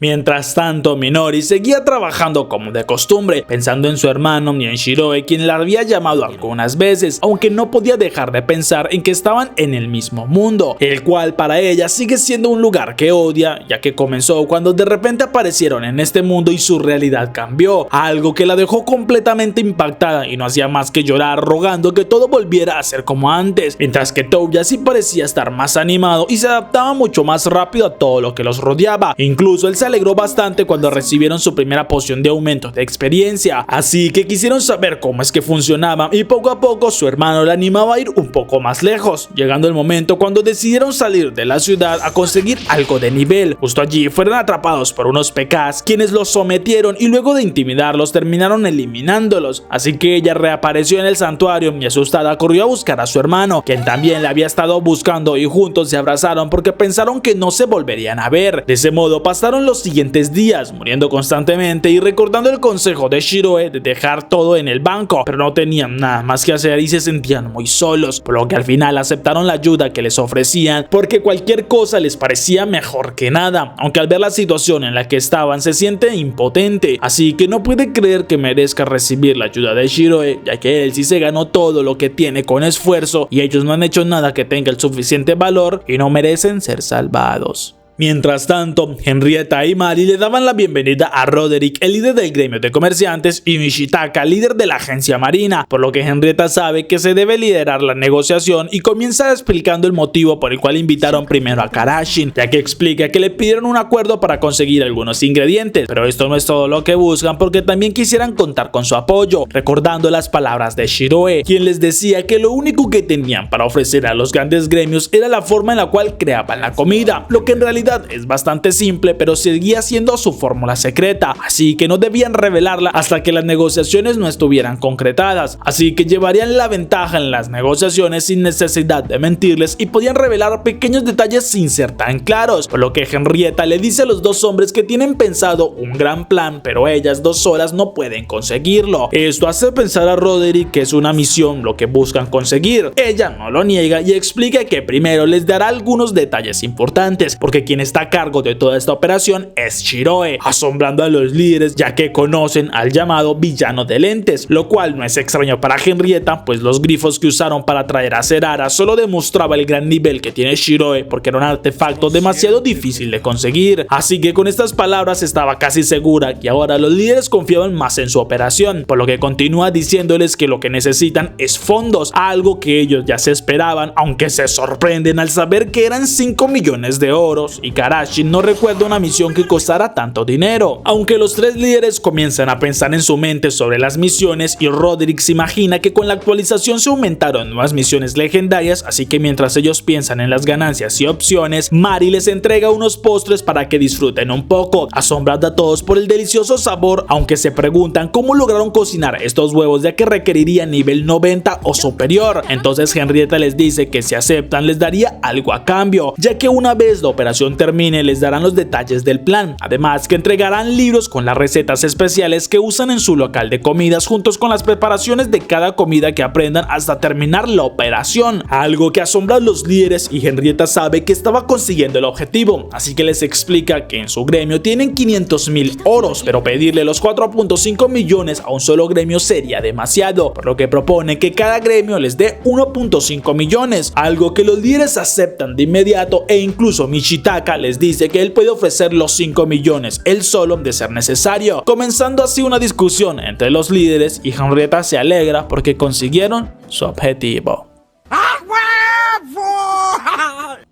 Mientras tanto, Minori seguía trabajando como de costumbre, pensando en su hermano y en Shiroe, quien la había llamado algunas veces, aunque no podía dejar de pensar en que estaban en el mismo mundo, el cual para ella sigue siendo un lugar que odia, ya que comenzó cuando de repente aparecieron en este mundo y su realidad cambió, algo que la dejó completamente impactada y no hacía más que llorar rogando que todo volviera a ser como antes, mientras que Touya sí parecía estar más animado y se adaptaba mucho más rápido a todo lo que los rodeaba. Incluso él se alegró bastante cuando recibieron su primera poción de aumento de experiencia, así que quisieron saber cómo es que funcionaba y poco a poco su hermano le animaba a ir un poco más lejos, llegando el momento cuando decidieron salir de la ciudad a conseguir algo de nivel. Justo allí fueron atrapados por unos PKs, quienes los sometieron y luego de intimidarlos terminaron eliminándolos, así que ella reapareció en el santuario y asustada corrió a buscar a su hermano, quien también la había estado buscando, y juntos se abrazaron porque pensaron que no se volverían a ver. De ese modo pasaron los siguientes días, muriendo constantemente y recordando el consejo de Shiroe de dejar todo en el banco, pero no tenían nada más que hacer y se sentían muy solos, por lo que al final aceptaron la ayuda que les ofrecían porque cualquier cosa les parecía mejor que nada, aunque al ver la situación en la que estaban se siente impotente, así que no puede creer que merezca recibir la ayuda de Shiroe, ya que él sí se ganó todo lo que tiene con esfuerzo y ellos no han hecho nada que tenga el suficiente valor y no merecen ser salvados. Mientras tanto, Henrietta y Mari le daban la bienvenida a Roderick, el líder del gremio de comerciantes, y Nishitaka, líder de la agencia marina, por lo que Henrietta sabe que se debe liderar la negociación y comienza explicando el motivo por el cual invitaron primero a Karashin, ya que explica que le pidieron un acuerdo para conseguir algunos ingredientes, pero esto no es todo lo que buscan porque también quisieran contar con su apoyo, recordando las palabras de Shiroe, quien les decía que lo único que tenían para ofrecer a los grandes gremios era la forma en la cual creaban la comida, lo que en realidad es bastante simple, pero seguía siendo su fórmula secreta, así que no debían revelarla hasta que las negociaciones no estuvieran concretadas, así que llevarían la ventaja en las negociaciones sin necesidad de mentirles y podían revelar pequeños detalles sin ser tan claros, por lo que Henrietta le dice a los dos hombres que tienen pensado un gran plan, pero ellas dos solas no pueden conseguirlo. Esto hace pensar a Roderick que es una misión lo que buscan conseguir. Ella no lo niega y explica que primero les dará algunos detalles importantes, porque quien está a cargo de toda esta operación es Shiroe, asombrando a los líderes ya que conocen al llamado villano de lentes, lo cual no es extraño para Henrietta, pues los grifos que usaron para traer a Cerara solo demostraba el gran nivel que tiene Shiroe porque era un artefacto demasiado difícil de conseguir, así que con estas palabras estaba casi segura que ahora los líderes confiaban más en su operación, por lo que continúa diciéndoles que lo que necesitan es fondos, algo que ellos ya se esperaban, aunque se sorprenden al saber que eran 5 millones de oros Igarashi no recuerda una misión que costara tanto dinero. Aunque los tres líderes comienzan a pensar en su mente sobre las misiones y Roderick se imagina que con la actualización se aumentaron nuevas misiones legendarias, así que mientras ellos piensan en las ganancias y opciones, Mari les entrega unos postres para que disfruten un poco, asombrando a todos por el delicioso sabor, aunque se preguntan cómo lograron cocinar estos huevos ya que requerirían nivel 90 o superior. Entonces Henrietta les dice que si aceptan les daría algo a cambio, ya que una vez la operación termine les darán los detalles del plan, además que entregarán libros con las recetas especiales que usan en su local de comidas juntos con las preparaciones de cada comida que aprendan hasta terminar la operación, algo que asombra a los líderes, y Henrietta sabe que estaba consiguiendo el objetivo, así que les explica que en su gremio tienen 500.000 oros, pero pedirle los 4.5 millones a un solo gremio sería demasiado, por lo que propone que cada gremio les dé 1.5 millones, algo que los líderes aceptan de inmediato, e incluso Michitaka les dice que él puede ofrecer los 5 millones él solo de ser necesario, comenzando así una discusión entre los líderes, y Henrietta se alegra porque consiguieron su objetivo.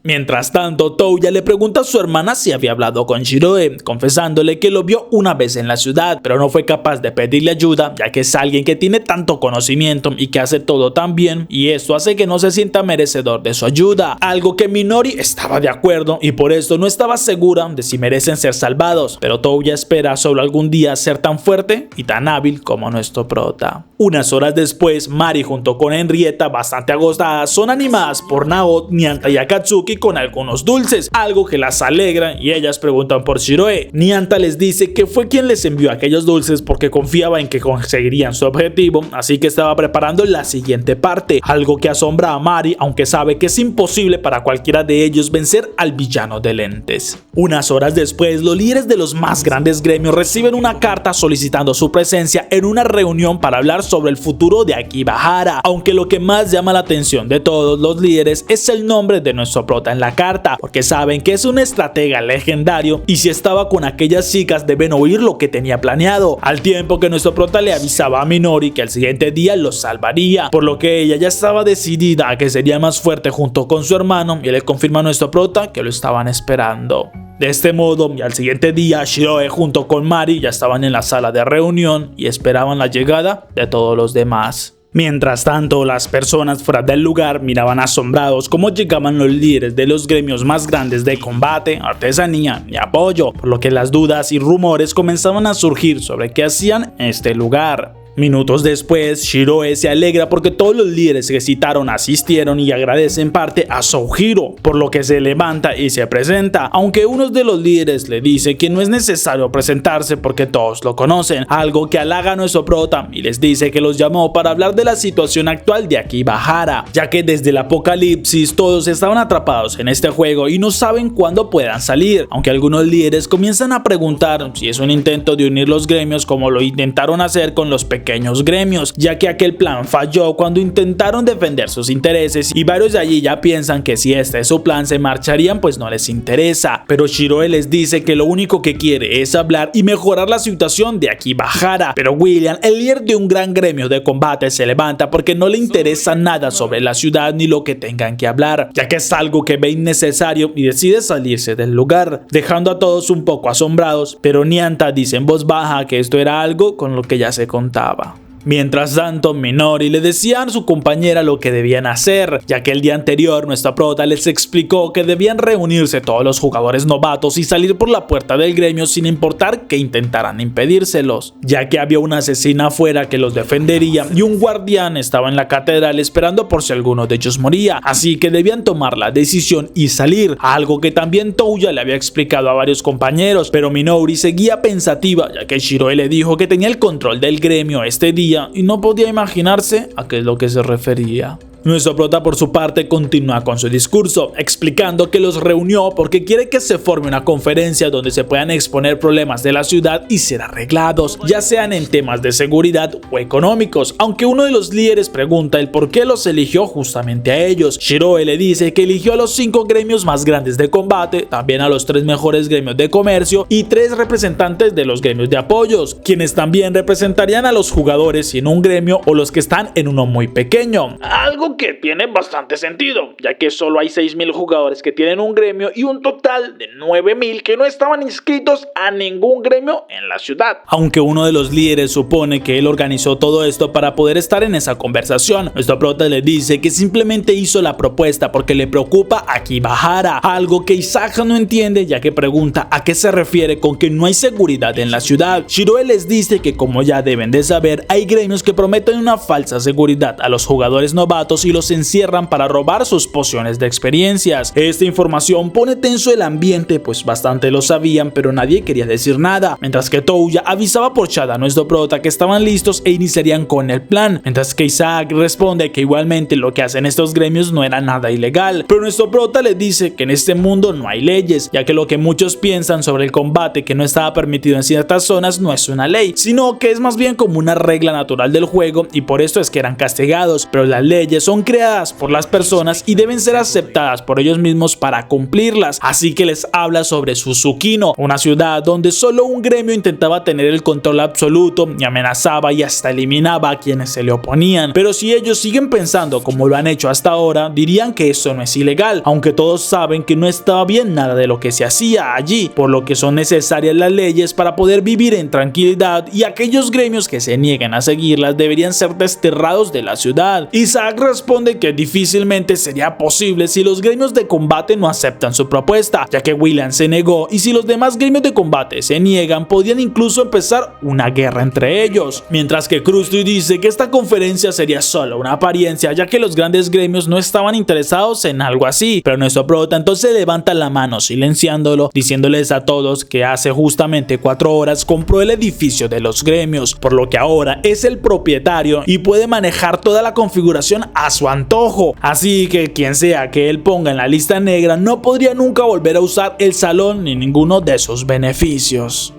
Mientras tanto, Touya le pregunta a su hermana si había hablado con Shiroe, confesándole que lo vio una vez en la ciudad, pero no fue capaz de pedirle ayuda, ya que es alguien que tiene tanto conocimiento y que hace todo tan bien, y esto hace que no se sienta merecedor de su ayuda, algo que Minori estaba de acuerdo y por esto no estaba segura de si merecen ser salvados, pero Touya espera solo algún día ser tan fuerte y tan hábil como nuestro prota. Unas horas después, Mari junto con Henrietta, bastante agotadas, son animadas por Naoto, Nyanta y Akatsuki con algunos dulces, algo que las alegra, y ellas preguntan por Shiroe. Nyanta les dice que fue quien les envió aquellos dulces porque confiaba en que conseguirían su objetivo, así que estaba preparando la siguiente parte, algo que asombra a Mari, aunque sabe que es imposible para cualquiera de ellos vencer al villano de lentes. Unas horas después, los líderes de los más grandes gremios reciben una carta solicitando su presencia en una reunión para hablar sobre el futuro de Akibahara, aunque lo que más llama la atención de todos los líderes es el nombre de nuestro prota en la carta, porque saben que es un estratega legendario y si estaba con aquellas chicas deben oír lo que tenía planeado, al tiempo que nuestro prota le avisaba a Minori que al siguiente día los salvaría, por lo que ella ya estaba decidida a que sería más fuerte junto con su hermano, y le confirma a nuestro prota que lo estaban esperando. De este modo, y al siguiente día, Shiroe junto con Mari ya estaban en la sala de reunión y esperaban la llegada de todos los demás. Mientras tanto, las personas fuera del lugar miraban asombrados cómo llegaban los líderes de los gremios más grandes de combate, artesanía y apoyo, por lo que las dudas y rumores comenzaban a surgir sobre qué hacían en este lugar. Minutos después, Shiroe se alegra porque todos los líderes que citaron asistieron y agradece en parte a Souhiro, por lo que se levanta y se presenta, aunque uno de los líderes le dice que no es necesario presentarse porque todos lo conocen, algo que halaga a nuestro prota, y les dice que los llamó para hablar de la situación actual de Akibahara, ya que desde el apocalipsis todos estaban atrapados en este juego y no saben cuándo puedan salir, aunque algunos líderes comienzan a preguntar si es un intento de unir los gremios como lo intentaron hacer con los pequeños gremios, ya que aquel plan falló cuando intentaron defender sus intereses, y varios de allí ya piensan que si este es su plan se marcharían pues no les interesa, pero Shiroe les dice que lo único que quiere es hablar y mejorar la situación de Akibahara, pero William, el líder de un gran gremio de combate, se levanta porque no le interesa nada sobre la ciudad ni lo que tengan que hablar, ya que es algo que ve innecesario, y decide salirse del lugar, dejando a todos un poco asombrados, pero Nyanta dice en voz baja que esto era algo con lo que ya se contaba. Mientras tanto, Minori le decía a su compañera lo que debían hacer, ya que el día anterior nuestra prota les explicó que debían reunirse todos los jugadores novatos y salir por la puerta del gremio sin importar que intentaran impedírselos, ya que había una asesina afuera que los defendería y un guardián estaba en la catedral esperando por si alguno de ellos moría, así que debían tomar la decisión y salir, algo que también Touya le había explicado a varios compañeros, pero Minori seguía pensativa, ya que Shiroe le dijo que tenía el control del gremio este día y no podía imaginarse a qué es lo que se refería. Nuestro prota por su parte continúa con su discurso, explicando que los reunió porque quiere que se forme una conferencia donde se puedan exponer problemas de la ciudad y ser arreglados, ya sean en temas de seguridad o económicos, aunque uno de los líderes pregunta el por qué los eligió justamente a ellos. Shiroe le dice que eligió a los 5 gremios más grandes de combate, también a los 3 mejores gremios de comercio y 3 representantes de los gremios de apoyos, quienes también representarían a los jugadores en un gremio o los que están en uno muy pequeño, algo aunque tiene bastante sentido, ya que solo hay 6.000 jugadores que tienen un gremio y un total de 9.000 que no estaban inscritos a ningún gremio en la ciudad. Aunque uno de los líderes supone que él organizó todo esto para poder estar en esa conversación, nuestro prota le dice que simplemente hizo la propuesta porque le preocupa a Kibahara, algo que Isaac no entiende, ya que pregunta a qué se refiere con que no hay seguridad en la ciudad. Shiroe les dice que, como ya deben de saber, hay gremios que prometen una falsa seguridad a los jugadores novatos y los encierran para robar sus pociones de experiencias. Esta información pone tenso el ambiente, pues bastante lo sabían, pero nadie quería decir nada, mientras que Touya avisaba por chat a nuestro prota que estaban listos e iniciarían con el plan, mientras que Isaac responde que igualmente lo que hacen estos gremios no era nada ilegal, pero nuestro prota le dice que en este mundo no hay leyes, ya que lo que muchos piensan sobre el combate que no estaba permitido en ciertas zonas no es una ley, sino que es más bien como una regla natural del juego y por esto es que eran castigados, pero las leyes son creadas por las personas y deben ser aceptadas por ellos mismos para cumplirlas, así que les habla sobre Susukino, una ciudad donde solo un gremio intentaba tener el control absoluto y amenazaba y hasta eliminaba a quienes se le oponían, pero si ellos siguen pensando como lo han hecho hasta ahora, dirían que eso no es ilegal, aunque todos saben que no estaba bien nada de lo que se hacía allí, por lo que son necesarias las leyes para poder vivir en tranquilidad y aquellos gremios que se nieguen a seguirlas deberían ser desterrados de la ciudad. Isaac responde que difícilmente sería posible si los gremios de combate no aceptan su propuesta, ya que William se negó y si los demás gremios de combate se niegan podrían incluso empezar una guerra entre ellos, mientras que Krusty dice que esta conferencia sería solo una apariencia, ya que los grandes gremios no estaban interesados en algo así, pero nuestro prota entonces levanta la mano silenciándolo, diciéndoles a todos que hace justamente 4 horas compró el edificio de los gremios, por lo que ahora es el propietario y puede manejar toda la configuración a su antojo, así que quien sea que él ponga en la lista negra no podría nunca volver a usar el salón ni ninguno de sus beneficios.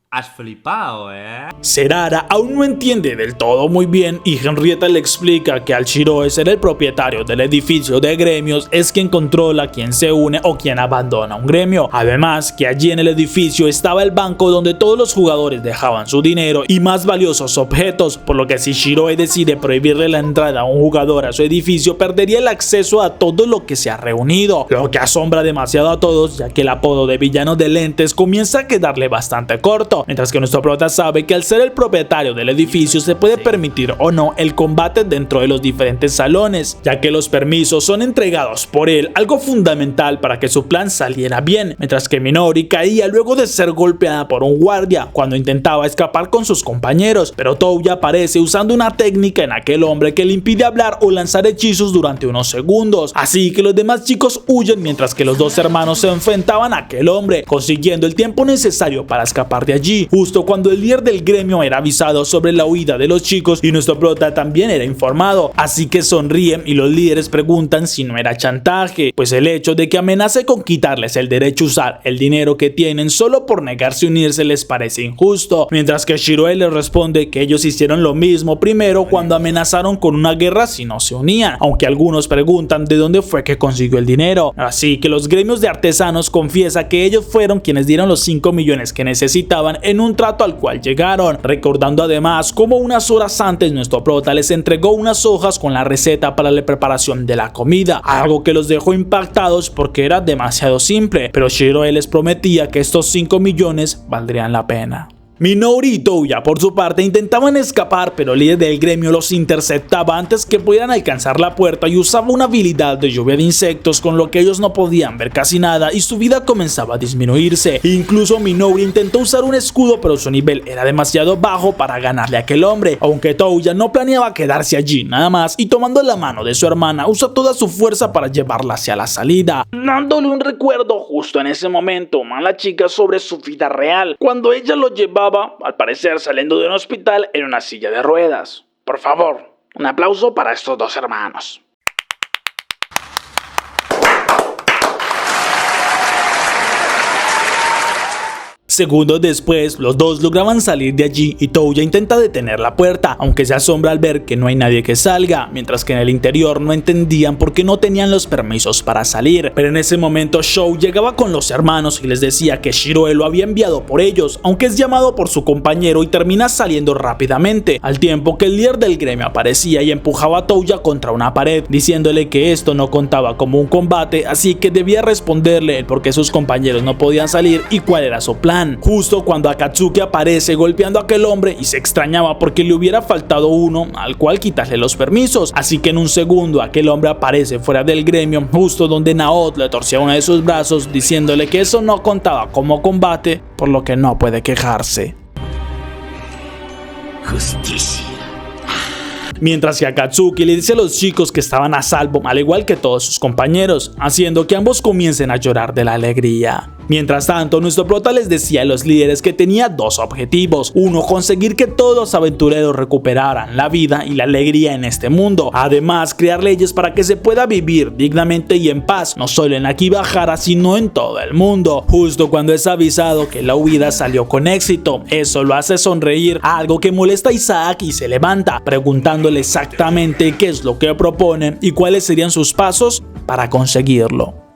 Has flipado, ¿eh? Serara aún no entiende del todo muy bien y Henrietta le explica que al Shiroe ser el propietario del edificio de gremios es quien controla quién se une o quién abandona un gremio. Además que allí en el edificio estaba el banco donde todos los jugadores dejaban su dinero y más valiosos objetos, por lo que si Shiroe decide prohibirle la entrada a un jugador a su edificio perdería el acceso a todo lo que se ha reunido, lo que asombra demasiado a todos, ya que el apodo de villano de lentes comienza a quedarle bastante corto, mientras que nuestro prota sabe que al ser el propietario del edificio se puede permitir o no el combate dentro de los diferentes salones, ya que los permisos son entregados por él, algo fundamental para que su plan saliera bien, mientras que Minori caía luego de ser golpeada por un guardia cuando intentaba escapar con sus compañeros, pero Touya aparece usando una técnica en aquel hombre que le impide hablar o lanzar hechizos durante unos segundos, así que los demás chicos huyen mientras que los dos hermanos se enfrentaban a aquel hombre, consiguiendo el tiempo necesario para escapar de allí, justo cuando el líder del gremio era avisado sobre la huida de los chicos y nuestro prota también era informado, así que sonríen y los líderes preguntan si no era chantaje, pues el hecho de que amenace con quitarles el derecho a usar el dinero que tienen solo por negarse a unirse les parece injusto, mientras que Shiroe les responde que ellos hicieron lo mismo primero cuando amenazaron con una guerra si no se unían, aunque algunos preguntan de dónde fue que consiguió el dinero, así que los gremios de artesanos confiesan que ellos fueron quienes dieron los 5 millones que necesitaban en un trato al cual llegaron, recordando además cómo unas horas antes nuestro prota les entregó unas hojas con la receta para la preparación de la comida, algo que los dejó impactados porque era demasiado simple, pero Shiroe les prometía que estos 5 millones valdrían la pena. Minori y Touya por su parte intentaban escapar, pero el líder del gremio los interceptaba antes que pudieran alcanzar la puerta y usaba una habilidad de lluvia de insectos con lo que ellos no podían ver casi nada y su vida comenzaba a disminuirse. Incluso Minori intentó usar un escudo, pero su nivel era demasiado bajo para ganarle a aquel hombre, aunque Touya no planeaba quedarse allí nada más y tomando la mano de su hermana usa toda su fuerza para llevarla hacia la salida, dándole un recuerdo justo en ese momento a la chica sobre su vida real, cuando ella lo llevaba, al parecer saliendo de un hospital en una silla de ruedas. Por favor, un aplauso para estos dos hermanos. Segundos después, los dos lograban salir de allí y Touya intenta detener la puerta, aunque se asombra al ver que no hay nadie que salga, mientras que en el interior no entendían por qué no tenían los permisos para salir. Pero en ese momento Shou llegaba con los hermanos y les decía que Shiroe lo había enviado por ellos, aunque es llamado por su compañero y termina saliendo rápidamente, al tiempo que el líder del gremio aparecía y empujaba a Touya contra una pared, diciéndole que esto no contaba como un combate, así que debía responderle el por qué sus compañeros no podían salir y cuál era su plan. Justo cuando Akatsuki aparece golpeando a aquel hombre y se extrañaba porque le hubiera faltado uno al cual quitarle los permisos, así que en un segundo aquel hombre aparece fuera del gremio justo donde Naoto le torcía uno de sus brazos, diciéndole que eso no contaba como combate, por lo que no puede quejarse. Justicia. Mientras que Akatsuki le dice a los chicos que estaban a salvo, al igual que todos sus compañeros, haciendo que ambos comiencen a llorar de la alegría. Mientras tanto, nuestro prota les decía a los líderes que tenía dos objetivos: uno, conseguir que todos los aventureros recuperaran la vida y la alegría en este mundo; además, crear leyes para que se pueda vivir dignamente y en paz, no solo en Akibahara, sino en todo el mundo. Justo cuando es avisado que la huida salió con éxito, eso lo hace sonreír, algo que molesta a Isaac, y se levanta, preguntándole exactamente qué es lo que proponen y cuáles serían sus pasos para conseguirlo.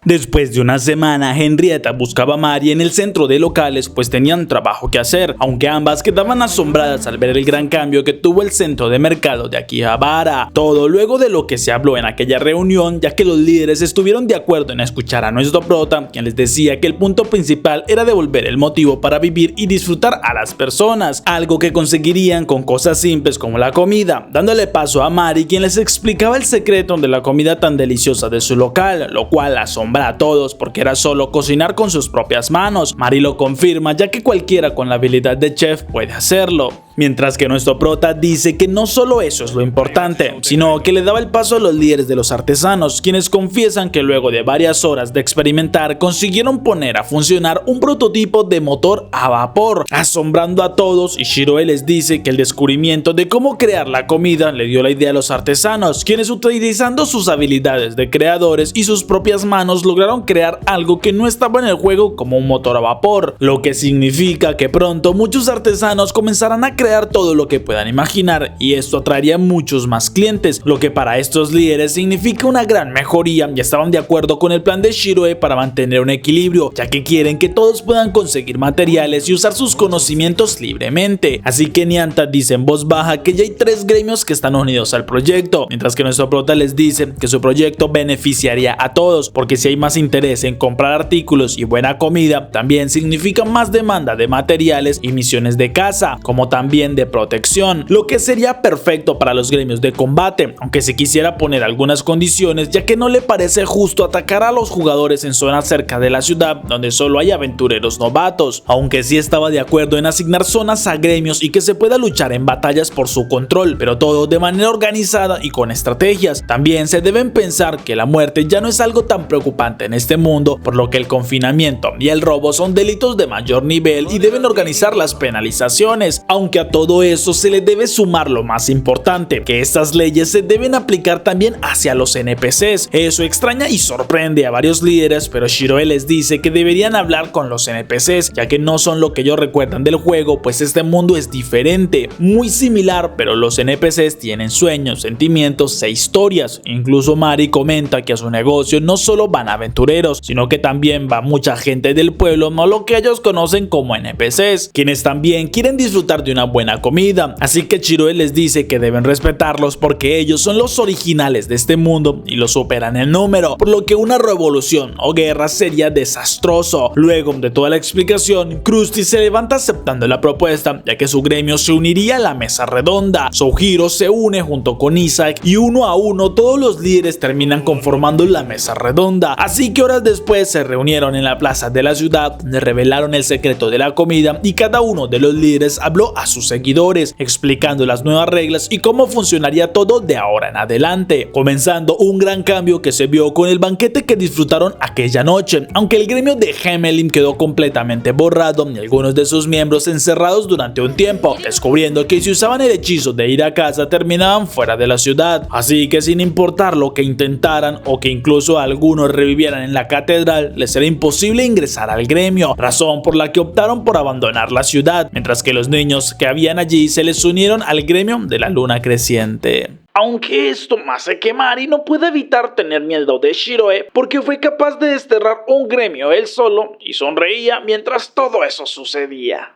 Después de una semana, Henrietta buscaba a Mari en el centro de locales, pues tenían trabajo que hacer, aunque ambas quedaban asombradas al ver el gran cambio que tuvo el centro de mercado de Akihabara. Todo luego de lo que se habló en aquella reunión, ya que los líderes estuvieron de acuerdo en escuchar a nuestro prota, quien les decía que el punto principal era devolver el motivo para vivir y disfrutar a las personas, algo que conseguirían con cosas simples como la comida, dándole paso a Mari, quien les explicaba el secreto de la comida tan deliciosa de su local, lo cual asombra a todos porque era solo cocinar con sus propias manos. Mari lo confirma, ya que cualquiera con la habilidad de chef puede hacerlo. Mientras que nuestro prota dice que no solo eso es lo importante, sino que le daba el paso a los líderes de los artesanos, quienes confiesan que luego de varias horas de experimentar consiguieron poner a funcionar un prototipo de motor a vapor, asombrando a todos, y Shiroe les dice que el descubrimiento de cómo crear la comida le dio la idea a los artesanos, quienes utilizando sus habilidades de creadores y sus propias manos lograron crear algo que no estaba en el juego como un motor a vapor, lo que significa que pronto muchos artesanos comenzarán a crear todo lo que puedan imaginar, y esto atraería muchos más clientes, lo que para estos líderes significa una gran mejoría, y estaban de acuerdo con el plan de Shiroe para mantener un equilibrio, ya que quieren que todos puedan conseguir materiales y usar sus conocimientos libremente. Así que Nyanta dice en voz baja que ya hay 3 gremios que están unidos al proyecto, mientras que nuestro prota les dice que su proyecto beneficiaría a todos, porque si hay más interés en comprar artículos y buena comida, también significa más demanda de materiales y misiones de caza, como también de protección, lo que sería perfecto para los gremios de combate, aunque se quisiera poner algunas condiciones, ya que no le parece justo atacar a los jugadores en zonas cerca de la ciudad donde solo hay aventureros novatos, aunque sí estaba de acuerdo en asignar zonas a gremios y que se pueda luchar en batallas por su control, pero todo de manera organizada y con estrategias. También se deben pensar que la muerte ya no es algo tan preocupante en este mundo, por lo que el confinamiento y el robo son delitos de mayor nivel y deben organizar las penalizaciones, aunque a todo eso se le debe sumar lo más importante, que estas leyes se deben aplicar también hacia los NPCs. Eso extraña y sorprende a varios líderes, pero Shiroe les dice que deberían hablar con los NPCs, ya que no son lo que ellos recuerdan del juego, pues este mundo es diferente, muy similar, pero los NPCs tienen sueños, sentimientos e historias. Incluso Mari comenta que a su negocio no solo van aventureros, sino que también va mucha gente del pueblo, no lo que ellos conocen como NPCs, quienes también quieren disfrutar de una buena comida. Así que Shiroe les dice que deben respetarlos porque ellos son los originales de este mundo y los superan en número, por lo que una revolución o guerra sería desastroso. Luego de toda la explicación, Krusty se levanta aceptando la propuesta, ya que su gremio se uniría a la mesa redonda. Souhiro se une junto con Isaac y uno a uno todos los líderes terminan conformando la mesa redonda. Así que horas después se reunieron en la plaza de la ciudad, donde revelaron el secreto de la comida y cada uno de los líderes habló a su sus seguidores, explicando las nuevas reglas y cómo funcionaría todo de ahora en adelante, comenzando un gran cambio que se vio con el banquete que disfrutaron aquella noche, aunque el gremio de Hamelin quedó completamente borrado y algunos de sus miembros encerrados durante un tiempo, descubriendo que si usaban el hechizo de ir a casa terminaban fuera de la ciudad, así que sin importar lo que intentaran o que incluso algunos revivieran en la catedral, les era imposible ingresar al gremio, razón por la que optaron por abandonar la ciudad, mientras que los niños que habían allí se les unieron al gremio de la luna creciente. Aunque esto me hace que Mari no puede evitar tener miedo de Shiroe porque fue capaz de desterrar un gremio él solo y sonreía mientras todo eso sucedía.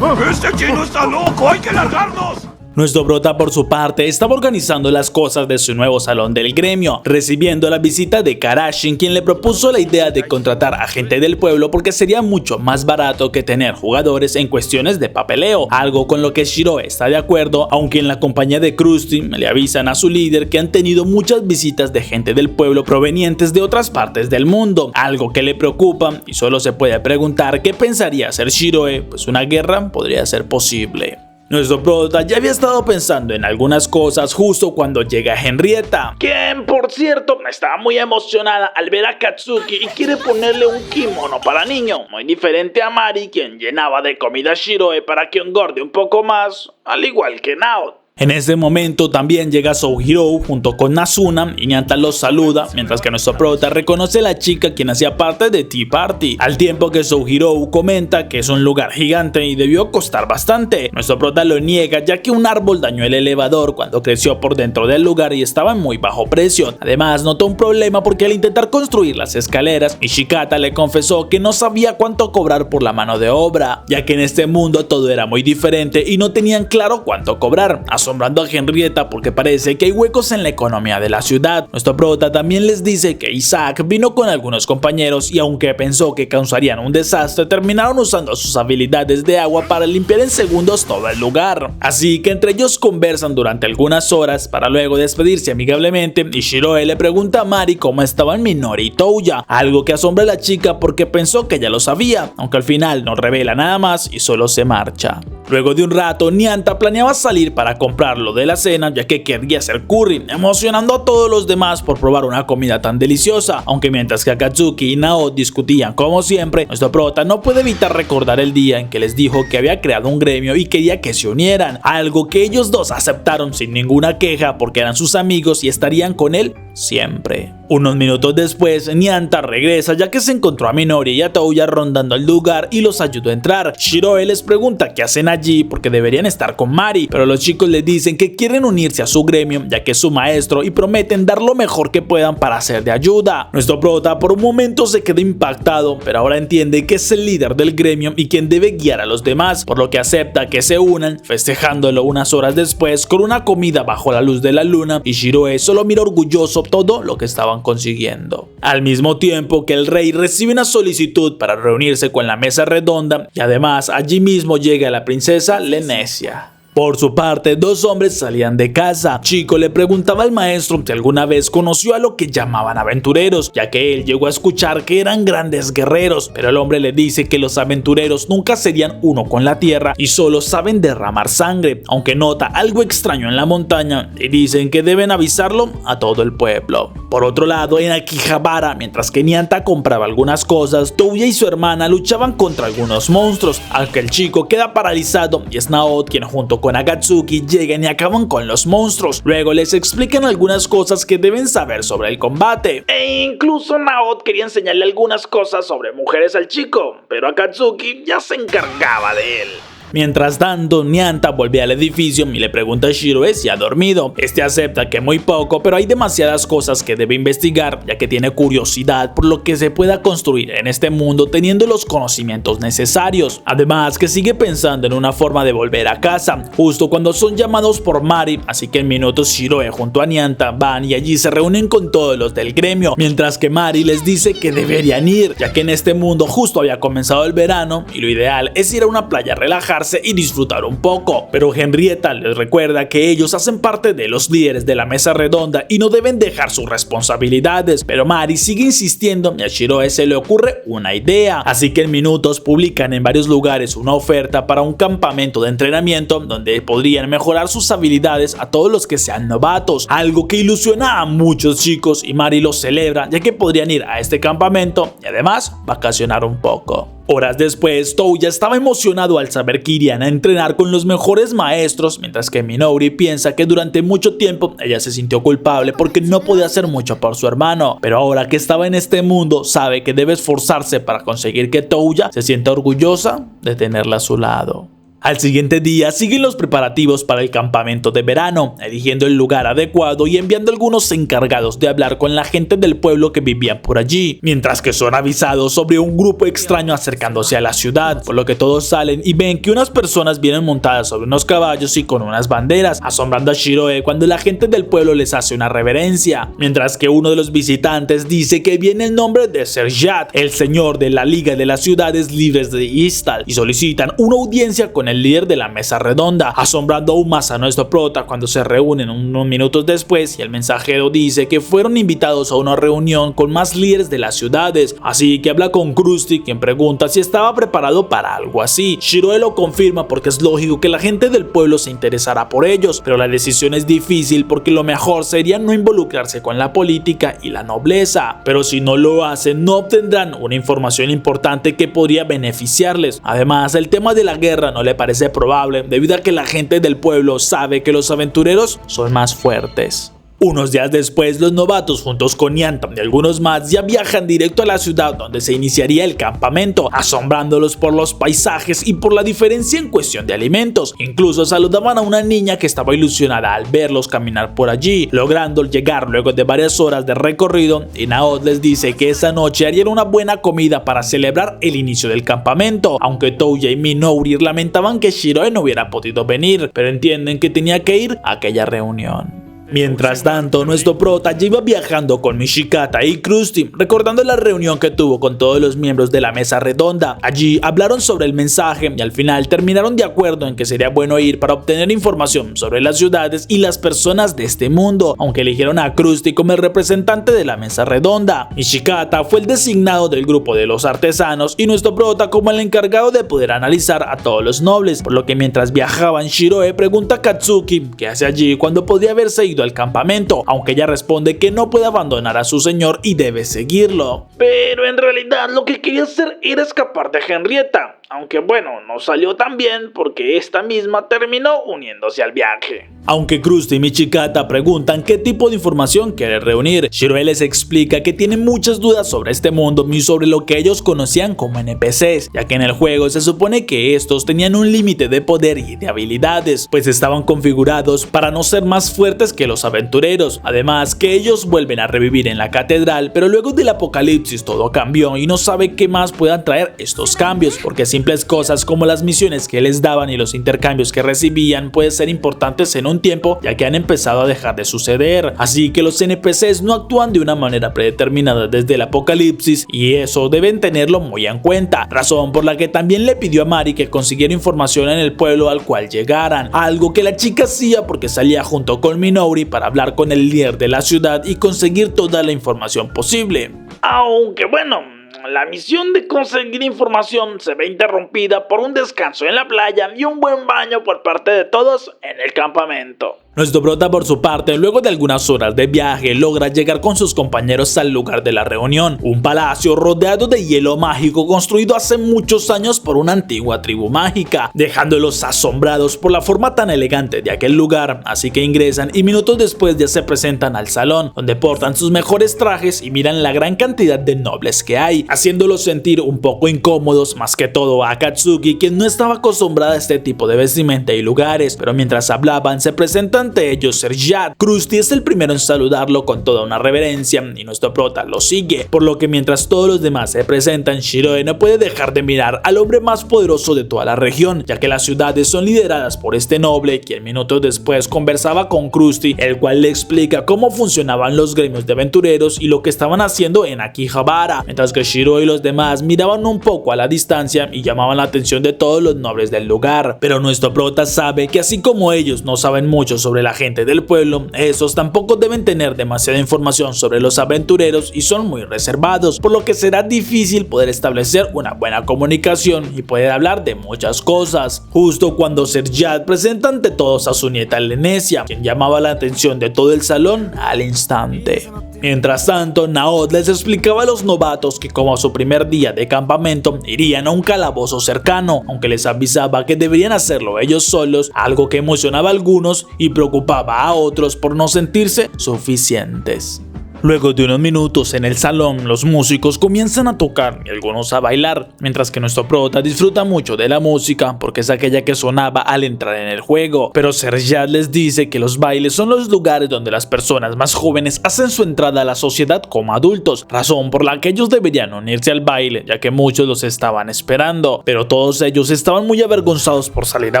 ¡Este chino está loco! ¡Hay que largarnos! Nuestro prota, por su parte, estaba organizando las cosas de su nuevo salón del gremio, recibiendo la visita de Karashin, quien le propuso la idea de contratar a gente del pueblo porque sería mucho más barato que tener jugadores en cuestiones de papeleo, algo con lo que Shiroe está de acuerdo, aunque en la compañía de Krusty le avisan a su líder que han tenido muchas visitas de gente del pueblo provenientes de otras partes del mundo, algo que le preocupa y solo se puede preguntar qué pensaría hacer Shiroe, pues una guerra podría ser posible. Nuestro prota ya había estado pensando en algunas cosas justo cuando llega Henrietta, quien por cierto estaba muy emocionada al ver a Katsuki y quiere ponerle un kimono para niño, muy diferente a Mari, quien llenaba de comida a Shiroe para que engorde un poco más, al igual que Naoto. En ese momento también llega Souhiro junto con Nazuna y Nyanta los saluda, mientras que nuestro prota reconoce a la chica quien hacía parte de Tea Party, al tiempo que Souhiro comenta que es un lugar gigante y debió costar bastante. Nuestro prota lo niega ya que un árbol dañó el elevador cuando creció por dentro del lugar y estaba en muy bajo precio. Además notó un problema porque al intentar construir las escaleras, Nishikata le confesó que no sabía cuánto cobrar por la mano de obra, ya que en este mundo todo era muy diferente y no tenían claro cuánto cobrar, asombrando a Henrietta porque parece que hay huecos en la economía de la ciudad. Nuestro prota también les dice que Isaac vino con algunos compañeros y aunque pensó que causarían un desastre, terminaron usando sus habilidades de agua para limpiar en segundos todo el lugar. Así que entre ellos conversan durante algunas horas para luego despedirse amigablemente y Shiroe le pregunta a Mari cómo estaban Minori y Touya, algo que asombra a la chica porque pensó que ya lo sabía, aunque al final no revela nada más y solo se marcha. Luego de un rato, Nyanta planeaba salir para comprar lo de la cena ya que quería hacer curry, emocionando a todos los demás por probar una comida tan deliciosa, aunque mientras que Akatsuki y Nao discutían como siempre, nuestro prota no puede evitar recordar el día en que les dijo que había creado un gremio y quería que se unieran, algo que ellos dos aceptaron sin ninguna queja porque eran sus amigos y estarían con él siempre. Unos minutos después, Nyanta regresa ya que se encontró a Minori y a Touya rondando el lugar y los ayudó a entrar. Shiroe les pregunta qué hacen allí porque deberían estar con Mari, pero los chicos les dicen que quieren unirse a su gremio ya que es su maestro y prometen dar lo mejor que puedan para ser de ayuda. Nuestro prota por un momento se queda impactado, pero ahora entiende que es el líder del gremio y quien debe guiar a los demás, por lo que acepta que se unan, festejándolo unas horas después con una comida bajo la luz de la luna, y Shiroe solo mira orgulloso todo lo que estaban consiguiendo. Al mismo tiempo que el rey recibe una solicitud para reunirse con la mesa redonda y además allí mismo llega la princesa Lenecia. Por su parte, dos hombres salían de casa. Chico le preguntaba al maestro si alguna vez conoció a lo que llamaban aventureros, ya que él llegó a escuchar que eran grandes guerreros, pero el hombre le dice que los aventureros nunca serían uno con la tierra y solo saben derramar sangre, aunque nota algo extraño en la montaña y dicen que deben avisarlo a todo el pueblo. Por otro lado, en Akihabara, mientras que Nyanta compraba algunas cosas, Touya y su hermana luchaban contra algunos monstruos, al que el chico queda paralizado y es Naoto quien junto con Akatsuki llegan y acaban con los monstruos. Luego les explican algunas cosas que deben saber sobre el combate. E incluso Naoto quería enseñarle algunas cosas sobre mujeres al chico, pero Akatsuki ya se encargaba de él. Mientras tanto, Nyanta vuelve al edificio y le pregunta a Shiroe si ha dormido. Este acepta que muy poco, pero hay demasiadas cosas que debe investigar, ya que tiene curiosidad por lo que se pueda construir en este mundo teniendo los conocimientos necesarios. Además que sigue pensando en una forma de volver a casa, justo cuando son llamados por Mari, así que en minutos Shiroe junto a Nyanta van y allí se reúnen con todos los del gremio, mientras que Mari les dice que deberían ir, ya que en este mundo justo había comenzado el verano y lo ideal es ir a una playa a relajarse relajarse y disfrutar un poco. Pero Henrietta les recuerda que ellos hacen parte de los líderes de la mesa redonda y no deben dejar sus responsabilidades. Pero Mari sigue insistiendo y a Shiroe se le ocurre una idea. Así que en minutos publican en varios lugares una oferta para un campamento de entrenamiento donde podrían mejorar sus habilidades a todos los que sean novatos. Algo que ilusiona a muchos chicos y Mari lo celebra, ya que podrían ir a este campamento y además vacacionar un poco. Horas después, Touya estaba emocionado al saber que irían a entrenar con los mejores maestros, mientras que Minouri piensa que durante mucho tiempo ella se sintió culpable porque no podía hacer mucho por su hermano, pero ahora que estaba en este mundo sabe que debe esforzarse para conseguir que Touya se sienta orgullosa de tenerla a su lado. Al siguiente día siguen los preparativos para el campamento de verano, eligiendo el lugar adecuado y enviando algunos encargados de hablar con la gente del pueblo que vivían por allí, mientras que son avisados sobre un grupo extraño acercándose a la ciudad, por lo que todos salen y ven que unas personas vienen montadas sobre unos caballos y con unas banderas, asombrando a Shiroe cuando la gente del pueblo les hace una reverencia, mientras que uno de los visitantes dice que viene el nombre de Serjat, el señor de la Liga de las Ciudades Libres de Istal, y solicitan una audiencia con el líder de la mesa redonda, asombrando aún más a nuestro prota cuando se reúnen unos minutos después y el mensajero dice que fueron invitados a una reunión con más líderes de las ciudades, así que habla con Krusty, quien pregunta si estaba preparado para algo así. Shiroe lo confirma porque es lógico que la gente del pueblo se interesará por ellos, pero la decisión es difícil porque lo mejor sería no involucrarse con la política y la nobleza, pero si no lo hacen no obtendrán una información importante que podría beneficiarles. Además, el tema de la guerra no le parece probable debido a que la gente del pueblo sabe que los aventureros son más fuertes. Unos días después, los novatos juntos con Yantam y algunos más ya viajan directo a la ciudad donde se iniciaría el campamento, asombrándolos por los paisajes y por la diferencia en cuestión de alimentos. Incluso saludaban a una niña que estaba ilusionada al verlos caminar por allí, logrando llegar luego de varias horas de recorrido, y Naot les dice que esa noche harían una buena comida para celebrar el inicio del campamento, aunque Touya y Minouri lamentaban que Shiroe no hubiera podido venir, pero entienden que tenía que ir a aquella reunión. Mientras tanto, nuestro prota ya iba viajando con Mishikata y Krusty, recordando la reunión que tuvo con todos los miembros de la mesa redonda. Allí hablaron sobre el mensaje y al final terminaron de acuerdo en que sería bueno ir para obtener información sobre las ciudades y las personas de este mundo, aunque eligieron a Krusty como el representante de la mesa redonda. Mishikata fue el designado del grupo de los artesanos y nuestro prota como el encargado de poder analizar a todos los nobles, por lo que mientras viajaban, Shiroe pregunta a Katsuki qué hace allí cuando podría haberse ido al campamento, aunque ella responde que no puede abandonar a su señor y debe seguirlo. Pero en realidad lo que quería hacer era escapar de Henrietta, aunque bueno, no salió tan bien porque esta misma terminó uniéndose al viaje. Aunque Krusty y Michikata preguntan qué tipo de información quiere reunir, Shiroe les explica que tiene muchas dudas sobre este mundo y sobre lo que ellos conocían como NPCs, ya que en el juego se supone que estos tenían un límite de poder y de habilidades, pues estaban configurados para no ser más fuertes que los aventureros. Además que ellos vuelven a revivir en la catedral, pero luego del apocalipsis todo cambió y no sabe qué más puedan traer estos cambios, porque simples cosas como las misiones que les daban y los intercambios que recibían pueden ser importantes en un tiempo, ya que han empezado a dejar de suceder. Así que los NPCs no actúan de una manera predeterminada desde el apocalipsis y eso deben tenerlo muy en cuenta, razón por la que también le pidió a Mari que consiguiera información en el pueblo al cual llegaran, algo que la chica hacía porque salía junto con Minouri para hablar con el líder de la ciudad y conseguir toda la información posible. Aunque bueno, la misión de conseguir información se ve interrumpida por un descanso en la playa y un buen baño por parte de todos en el campamento. Nuestro prota por su parte, luego de algunas horas de viaje, logra llegar con sus compañeros al lugar de la reunión, un palacio rodeado de hielo mágico construido hace muchos años por una antigua tribu mágica, dejándolos asombrados por la forma tan elegante de aquel lugar. Así que ingresan y minutos después ya se presentan al salón, donde portan sus mejores trajes y miran la gran cantidad de nobles que hay, haciéndolos sentir un poco incómodos, más que todo a Katsuki, quien no estaba acostumbrada a este tipo de vestimenta y lugares, pero mientras hablaban se presentan ante ellos Serjad. Krusty es el primero en saludarlo con toda una reverencia y nuestro prota lo sigue, por lo que mientras todos los demás se presentan, Shiroe no puede dejar de mirar al hombre más poderoso de toda la región, ya que las ciudades son lideradas por este noble, quien minutos después conversaba con Krusty, el cual le explica cómo funcionaban los gremios de aventureros y lo que estaban haciendo en Akihabara, mientras que Shiroe y los demás miraban un poco a la distancia y llamaban la atención de todos los nobles del lugar. Pero nuestro prota sabe que así como ellos no saben mucho sobre la gente del pueblo, esos tampoco deben tener demasiada información sobre los aventureros y son muy reservados, por lo que será difícil poder establecer una buena comunicación y poder hablar de muchas cosas. Justo cuando Serjad presenta ante todos a su nieta Lenecia, quien llamaba la atención de todo el salón al instante. Mientras tanto, Naod les explicaba a los novatos que como a su primer día de campamento irían a un calabozo cercano, aunque les avisaba que deberían hacerlo ellos solos, algo que emocionaba a algunos y preocupaba a otros por no sentirse suficientes. Luego de unos minutos en el salón, los músicos comienzan a tocar y algunos a bailar, mientras que nuestro prota disfruta mucho de la música porque es aquella que sonaba al entrar en el juego. Pero Serjad les dice que los bailes son los lugares donde las personas más jóvenes hacen su entrada a la sociedad como adultos, razón por la que ellos deberían unirse al baile, ya que muchos los estaban esperando. Pero todos ellos estaban muy avergonzados por salir a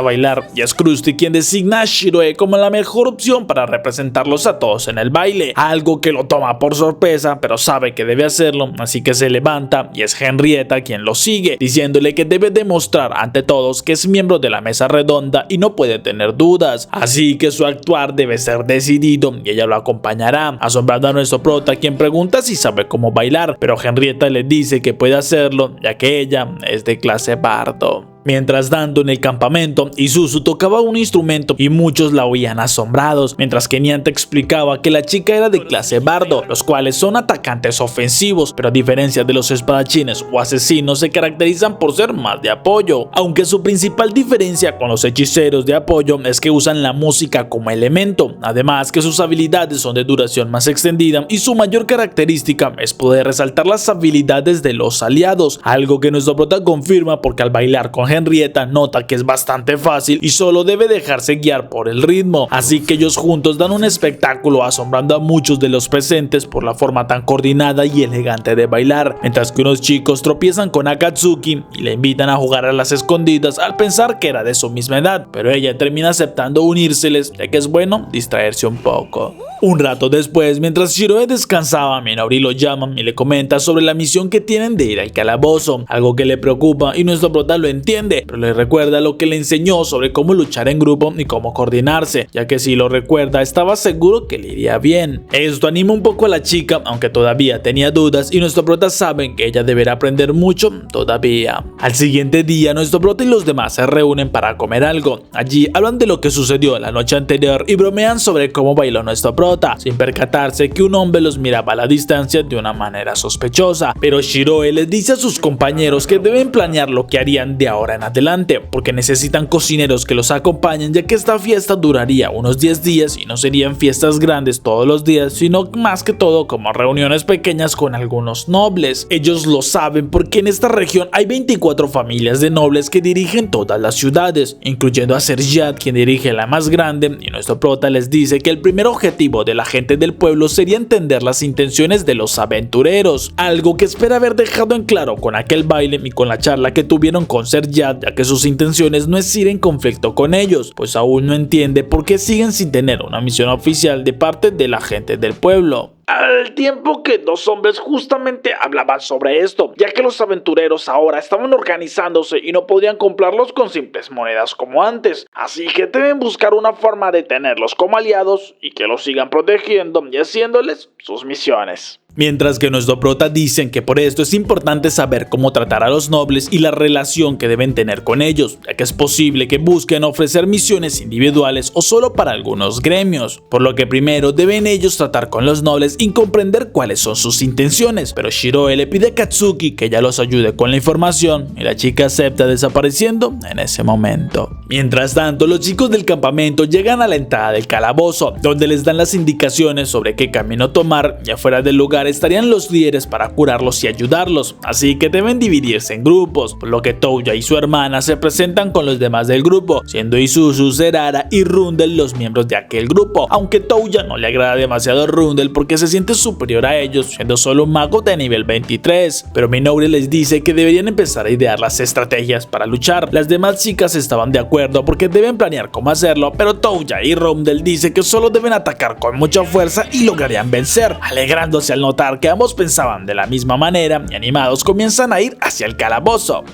bailar, y es Krusty quien designa a Shiroe como la mejor opción para representarlos a todos en el baile, algo que lo toma por sorpresa, pero sabe que debe hacerlo, así que se levanta y es Henrietta quien lo sigue, diciéndole que debe demostrar ante todos que es miembro de la mesa redonda y no puede tener dudas, así que su actuar debe ser decidido y ella lo acompañará, asombrando a nuestro prota, quien pregunta si sabe cómo bailar, pero Henrietta le dice que puede hacerlo ya que ella es de clase bardo. Mientras tanto, en el campamento, Isuzu tocaba un instrumento y muchos la oían asombrados, mientras que Nianta explicaba que la chica era de clase bardo, los cuales son atacantes ofensivos, pero a diferencia de los espadachines o asesinos se caracterizan por ser más de apoyo, aunque su principal diferencia con los hechiceros de apoyo es que usan la música como elemento, además que sus habilidades son de duración más extendida y su mayor característica es poder resaltar las habilidades de los aliados, algo que nuestro prota confirma porque al bailar con Henrietta nota que es bastante fácil y solo debe dejarse guiar por el ritmo, así que ellos juntos dan un espectáculo asombrando a muchos de los presentes por la forma tan coordinada y elegante de bailar, mientras que unos chicos tropiezan con Akatsuki y le invitan a jugar a las escondidas al pensar que era de su misma edad, pero ella termina aceptando unírseles ya que es bueno distraerse un poco. Un rato después, mientras Shiroe descansaba, Minori lo llama y le comenta sobre la misión que tienen de ir al calabozo, algo que le preocupa y nuestro prota lo entiende, pero le recuerda lo que le enseñó sobre cómo luchar en grupo y cómo coordinarse, ya que si lo recuerda estaba seguro que le iría bien. Esto anima un poco a la chica, aunque todavía tenía dudas, y nuestro prota sabe que ella deberá aprender mucho todavía. Al siguiente día, nuestro prota y los demás se reúnen para comer algo. Allí hablan de lo que sucedió la noche anterior y bromean sobre cómo bailó nuestro prota, sin percatarse que un hombre los miraba a la distancia de una manera sospechosa, pero Shiroe les dice a sus compañeros que deben planear lo que harían de ahora en adelante, porque necesitan cocineros que los acompañen, ya que esta fiesta duraría unos 10 días y no serían fiestas grandes todos los días, sino más que todo como reuniones pequeñas con algunos nobles. Ellos lo saben porque en esta región hay 24 familias de nobles que dirigen todas las ciudades, incluyendo a Serjad, quien dirige la más grande, y nuestro prota les dice que el primer objetivo de la gente del pueblo sería entender las intenciones de los aventureros, algo que espera haber dejado en claro con aquel baile y con la charla que tuvieron con Serjad, ya que sus intenciones no es ir en conflicto con ellos, pues aún no entiende por qué siguen sin tener una misión oficial de parte de la gente del pueblo. Al tiempo que dos hombres justamente hablaban sobre esto, ya que los aventureros ahora estaban organizándose y no podían comprarlos con simples monedas como antes, así que deben buscar una forma de tenerlos como aliados y que los sigan protegiendo y haciéndoles sus misiones. Mientras que nuestro prota dicen que por esto es importante saber cómo tratar a los nobles y la relación que deben tener con ellos, ya que es posible que busquen ofrecer misiones individuales o solo para algunos gremios, por lo que primero deben ellos tratar con los nobles y comprender cuáles son sus intenciones, pero Shiroe le pide a Katsuki que ella los ayude con la información y la chica acepta, desapareciendo en ese momento. Mientras tanto, los chicos del campamento llegan a la entrada del calabozo, donde les dan las indicaciones sobre qué camino tomar, y afuera del lugar lugar estarían los líderes para curarlos y ayudarlos, así que deben dividirse en grupos, por lo que Touya y su hermana se presentan con los demás del grupo, siendo Isuzu, Zerara y Rundel los miembros de aquel grupo, aunque Touya no le agrada demasiado a Rundel porque se siente superior a ellos, siendo solo un mago de nivel 23, pero Minouri les dice que deberían empezar a idear las estrategias para luchar. Las demás chicas estaban de acuerdo porque deben planear cómo hacerlo, pero Touya y Rundel dice que solo deben atacar con mucha fuerza y lograrían vencer, alegrándose al notar que ambos pensaban de la misma manera y animados comienzan a ir hacia el calabozo.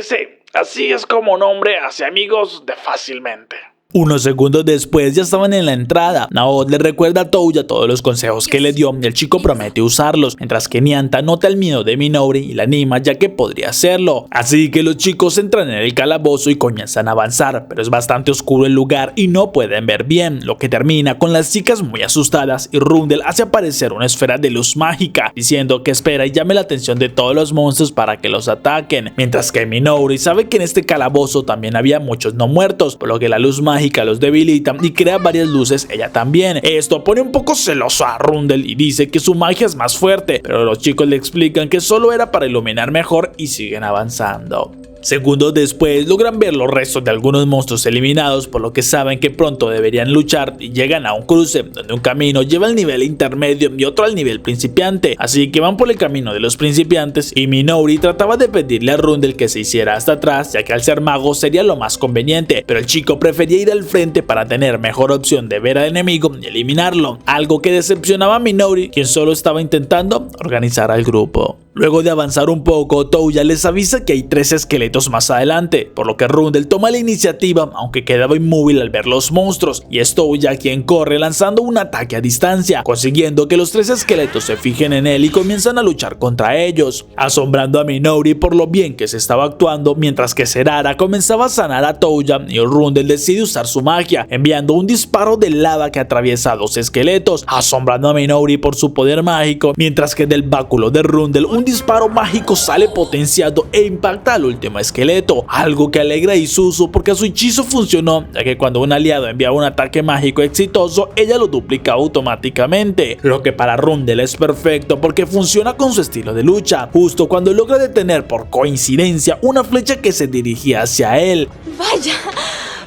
Sí, así es como un hombre hace amigos de fácilmente. Unos segundos después ya estaban en la entrada. Naot le recuerda a Touya todos los consejos que le dio y el chico promete usarlos, mientras que Nianta nota el miedo de Minouri y la anima ya que podría hacerlo. Así que los chicos entran en el calabozo y comienzan a avanzar, pero es bastante oscuro el lugar y no pueden ver bien, lo que termina con las chicas muy asustadas y Rundel hace aparecer una esfera de luz mágica, diciendo que espera y llame la atención de todos los monstruos para que los ataquen, mientras que Minouri sabe que en este calabozo también había muchos no muertos, por lo que la luz mágica los debilita y crea varias luces ella también. Esto pone un poco celoso a Rundel y dice que su magia es más fuerte, pero los chicos le explican que solo era para iluminar mejor y siguen avanzando. Segundos después logran ver los restos de algunos monstruos eliminados, por lo que saben que pronto deberían luchar y llegan a un cruce donde un camino lleva al nivel intermedio y otro al nivel principiante, así que van por el camino de los principiantes y Minouri trataba de pedirle a Rundel que se hiciera hasta atrás, ya que al ser mago sería lo más conveniente, pero el chico prefería ir al frente para tener mejor opción de ver al enemigo y eliminarlo, algo que decepcionaba a Minouri, quien solo estaba intentando organizar al grupo. Luego de avanzar un poco, Touya les avisa que hay 3 esqueletos más adelante, por lo que Rundel toma la iniciativa, aunque quedaba inmóvil al ver los monstruos, y es Touya quien corre lanzando un ataque a distancia, consiguiendo que los 3 esqueletos se fijen en él y comienzan a luchar contra ellos, asombrando a Minouri por lo bien que se estaba actuando, mientras que Zerara comenzaba a sanar a Touya y Rundel decide usar su magia, enviando un disparo de lava que atraviesa a 2 esqueletos, asombrando a Minouri por su poder mágico, mientras que del báculo de Rundel un disparo mágico sale potenciado e impacta al último esqueleto, algo que alegra a Isuzu porque su hechizo funcionó, ya que cuando un aliado enviaba un ataque mágico exitoso, ella lo duplica automáticamente, lo que para Rundel es perfecto porque funciona con su estilo de lucha, justo cuando logra detener por coincidencia una flecha que se dirigía hacia él. Vaya,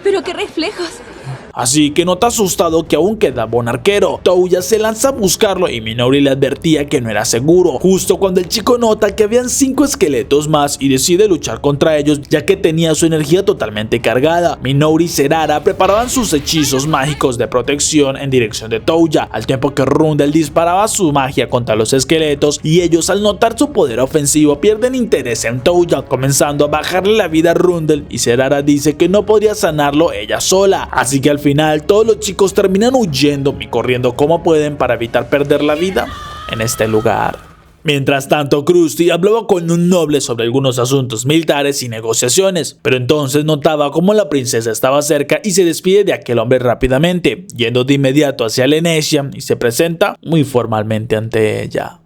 pero qué reflejos. Así que nota asustado que aún quedaba un arquero. Touya se lanza a buscarlo y Minouri le advertía que no era seguro, justo cuando el chico nota que habían 5 esqueletos más y decide luchar contra ellos ya que tenía su energía totalmente cargada. Minouri y Zerara preparaban sus hechizos mágicos de protección en dirección de Touya, al tiempo que Rundel disparaba su magia contra los esqueletos y ellos al notar su poder ofensivo pierden interés en Touya, comenzando a bajarle la vida a Rundel y Zerara dice que no podría sanarlo ella sola, así que al final todos los chicos terminan huyendo y corriendo como pueden para evitar perder la vida en este lugar. Mientras tanto, Krusty hablaba con un noble sobre algunos asuntos militares y negociaciones, pero entonces notaba cómo la princesa estaba cerca y se despide de aquel hombre rápidamente, yendo de inmediato hacia Lenecia y se presenta muy formalmente ante ella.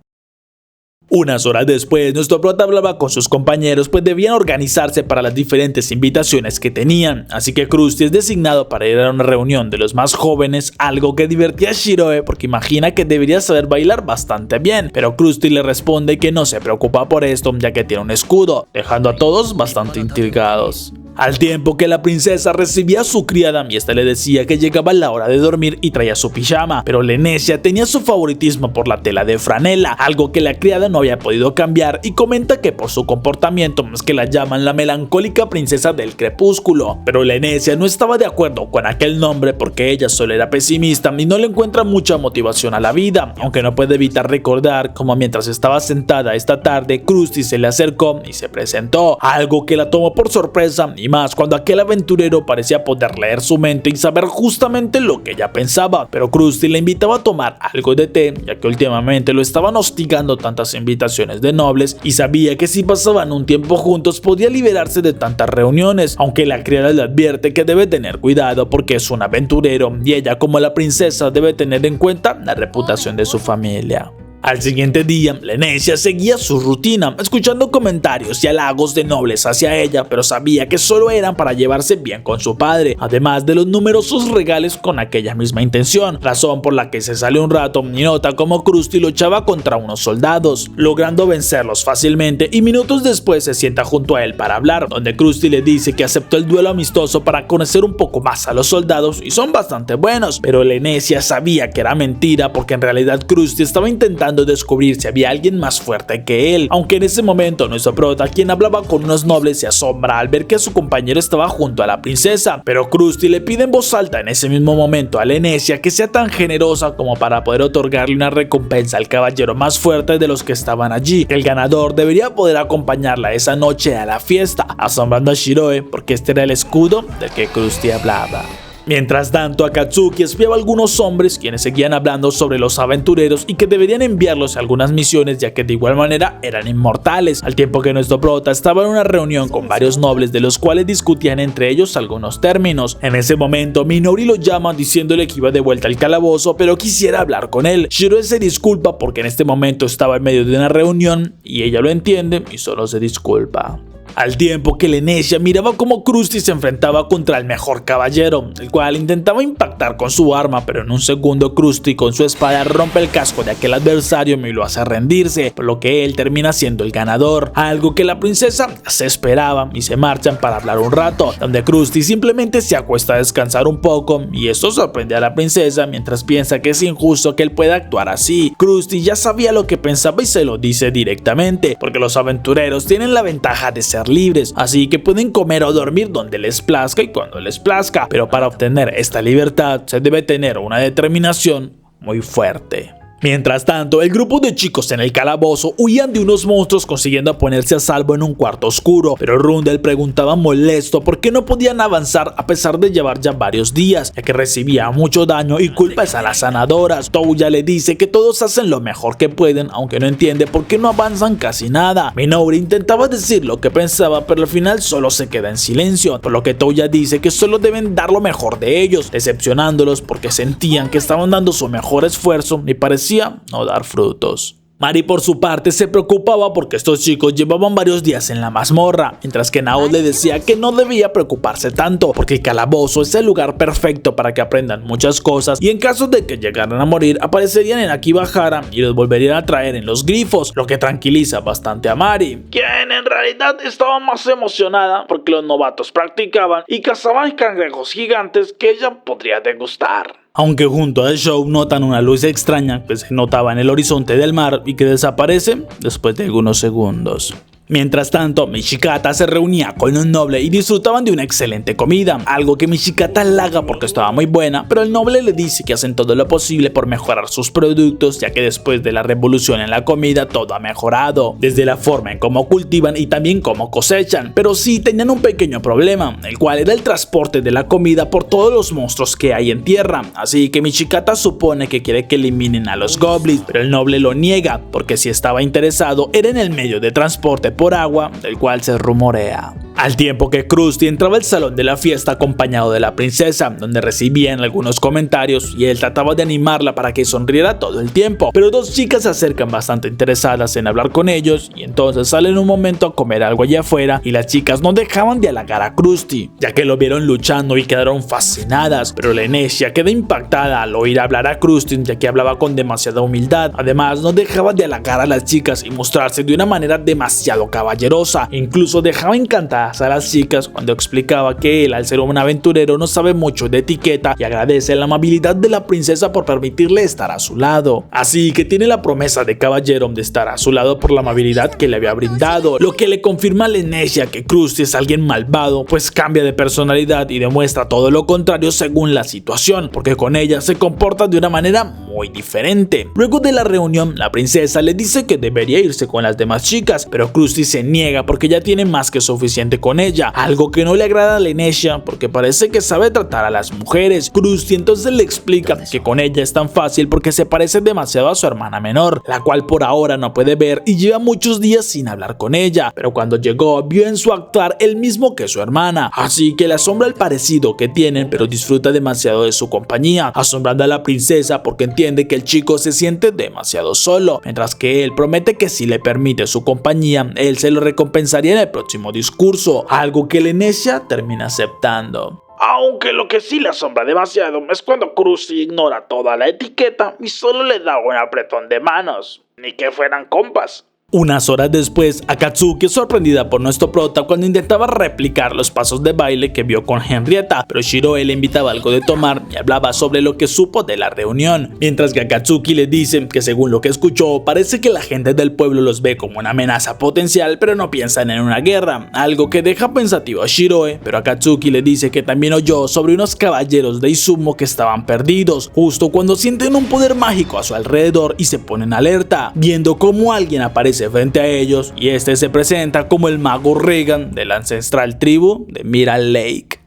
Unas horas después, nuestro prota hablaba con sus compañeros pues debían organizarse para las diferentes invitaciones que tenían, así que Krusty es designado para ir a una reunión de los más jóvenes, algo que divertía a Shiroe porque imagina que debería saber bailar bastante bien, pero Krusty le responde que no se preocupa por esto ya que tiene un escudo, dejando a todos bastante intrigados. Al tiempo que la princesa recibía a su criada y esta le decía que llegaba la hora de dormir y traía su pijama, pero Lenecia tenía su favoritismo por la tela de franela, algo que la criada no había podido cambiar y comenta que por su comportamiento es que la llaman la melancólica princesa del crepúsculo, pero Lenecia no estaba de acuerdo con aquel nombre porque ella solo era pesimista y no le encuentra mucha motivación a la vida, aunque no puede evitar recordar como mientras estaba sentada esta tarde Krusty se le acercó y se presentó, algo que la tomó por sorpresa y más cuando aquel aventurero parecía poder leer su mente y saber justamente lo que ella pensaba, pero Krusty le invitaba a tomar algo de té ya que últimamente lo estaban hostigando tantas invitaciones de nobles y sabía que si pasaban un tiempo juntos podía liberarse de tantas reuniones, aunque la criada le advierte que debe tener cuidado porque es un aventurero y ella como la princesa debe tener en cuenta la reputación de su familia. Al siguiente día, Lenecia seguía su rutina, escuchando comentarios y halagos de nobles hacia ella, pero sabía que solo eran para llevarse bien con su padre, además de los numerosos regalos con aquella misma intención, razón por la que se sale un rato y nota como Krusty luchaba contra unos soldados, logrando vencerlos fácilmente, y minutos después se sienta junto a él para hablar, donde Krusty le dice que aceptó el duelo amistoso para conocer un poco más a los soldados y son bastante buenos, pero Lenecia sabía que era mentira porque en realidad Krusty estaba intentando descubrir si había alguien más fuerte que él, aunque en ese momento nuestro prota, quien hablaba con unos nobles, se asombra al ver que su compañero estaba junto a la princesa, pero Krusty le pide en voz alta en ese mismo momento a Lenecia que sea tan generosa como para poder otorgarle una recompensa al caballero más fuerte de los que estaban allí, que el ganador debería poder acompañarla esa noche a la fiesta, asombrando a Shiroe porque este era el escudo del que Krusty hablaba. Mientras tanto, Akatsuki espiaba a algunos hombres quienes seguían hablando sobre los aventureros y que deberían enviarlos a algunas misiones ya que de igual manera eran inmortales, al tiempo que nuestro prota estaba en una reunión con varios nobles de los cuales discutían entre ellos algunos términos. En ese momento, Minori lo llama diciéndole que iba de vuelta al calabozo pero quisiera hablar con él. Shiroe se disculpa porque en este momento estaba en medio de una reunión y ella lo entiende y solo se disculpa. Al tiempo que Lenecia miraba como Krusty se enfrentaba contra el mejor caballero, el cual intentaba impactar con su arma, pero en un segundo Krusty con su espada rompe el casco de aquel adversario y lo hace rendirse, por lo que él termina siendo el ganador, algo que la princesa se esperaba, y se marchan para hablar un rato, donde Krusty simplemente se acuesta a descansar un poco, y esto sorprende a la princesa mientras piensa que es injusto que él pueda actuar así. Krusty ya sabía lo que pensaba y se lo dice directamente, porque los aventureros tienen la ventaja de ser libres, así que pueden comer o dormir donde les plazca y cuando les plazca, pero para obtener esta libertad se debe tener una determinación muy fuerte. Mientras tanto, el grupo de chicos en el calabozo huían de unos monstruos consiguiendo ponerse a salvo en un cuarto oscuro, pero Rundel preguntaba molesto por qué no podían avanzar a pesar de llevar ya varios días, ya que recibía mucho daño y culpas a las sanadoras. Touya le dice que todos hacen lo mejor que pueden, aunque no entiende por qué no avanzan casi nada. Minori intentaba decir lo que pensaba, pero al final solo se queda en silencio, por lo que Touya dice que solo deben dar lo mejor de ellos, decepcionándolos porque sentían que estaban dando su mejor esfuerzo y parecía no dar frutos. Mari por su parte se preocupaba porque estos chicos llevaban varios días en la mazmorra, mientras que Nao le decía que no debía preocuparse tanto, porque el calabozo es el lugar perfecto para que aprendan muchas cosas y en caso de que llegaran a morir aparecerían en Akibahara y los volverían a traer en los grifos, lo que tranquiliza bastante a Mari, quien en realidad estaba más emocionada porque los novatos practicaban y cazaban cangrejos gigantes que ella podría degustar. Aunque junto al show notan una luz extraña que se notaba en el horizonte del mar y que desaparece después de algunos segundos. Mientras tanto, Michikata se reunía con un noble y disfrutaban de una excelente comida, algo que Michikata halaga porque estaba muy buena, pero el noble le dice que hacen todo lo posible por mejorar sus productos, ya que después de la revolución en la comida todo ha mejorado, desde la forma en cómo cultivan y también cómo cosechan, pero sí tenían un pequeño problema, el cual era el transporte de la comida por todos los monstruos que hay en tierra, así que Michikata supone que quiere que eliminen a los goblins, pero el noble lo niega, porque si estaba interesado era en el medio de transporte por agua, del cual se rumorea. Al tiempo que Krusty entraba al salón de la fiesta acompañado de la princesa, donde recibían algunos comentarios y él trataba de animarla para que sonriera todo el tiempo, pero dos chicas se acercan bastante interesadas en hablar con ellos y entonces salen un momento a comer algo allá afuera y las chicas no dejaban de halagar a Krusty, ya que lo vieron luchando y quedaron fascinadas, pero Lenecia queda impactada al oír hablar a Krusty, ya que hablaba con demasiada humildad. Además, no dejaba de halagar a las chicas y mostrarse de una manera demasiado caballerosa, incluso dejaba encantada a las chicas cuando explicaba que él, al ser un aventurero, no sabe mucho de etiqueta y agradece la amabilidad de la princesa por permitirle estar a su lado, así que tiene la promesa de caballero de estar a su lado por la amabilidad que le había brindado, lo que le confirma a Lenecia que Krusty es alguien malvado, pues cambia de personalidad y demuestra todo lo contrario según la situación, porque con ella se comporta de una manera muy diferente. Luego de la reunión, la princesa le dice que debería irse con las demás chicas, pero Krusty se niega porque ya tiene más que suficiente sexualmente con ella, algo que no le agrada a Lenecia porque parece que sabe tratar a las mujeres. Krusty entonces le explica que con ella es tan fácil porque se parece demasiado a su hermana menor, la cual por ahora no puede ver y lleva muchos días sin hablar con ella, pero cuando llegó vio en su actuar el mismo que su hermana, así que le asombra el parecido que tienen, pero disfruta demasiado de su compañía, asombrando a la princesa porque entiende que el chico se siente demasiado solo, mientras que él promete que si le permite su compañía, él se lo recompensaría en el próximo discurso, algo que Lenecia termina aceptando. Aunque lo que sí le asombra demasiado es cuando Krusty ignora toda la etiqueta y solo le da un apretón de manos, ni que fueran compas. Unas horas después, Akatsuki es sorprendida por nuestro prota cuando intentaba replicar los pasos de baile que vio con Henrietta, pero Shiroe le invitaba algo de tomar y hablaba sobre lo que supo de la reunión, mientras que Akatsuki le dice que según lo que escuchó, parece que la gente del pueblo los ve como una amenaza potencial, pero no piensan en una guerra, algo que deja pensativo a Shiroe, pero Akatsuki le dice que también oyó sobre unos caballeros de Izumo que estaban perdidos, justo cuando sienten un poder mágico a su alrededor y se ponen alerta, viendo cómo alguien aparece frente a ellos y este se presenta como el mago Regan de la ancestral tribu de Miral Lake.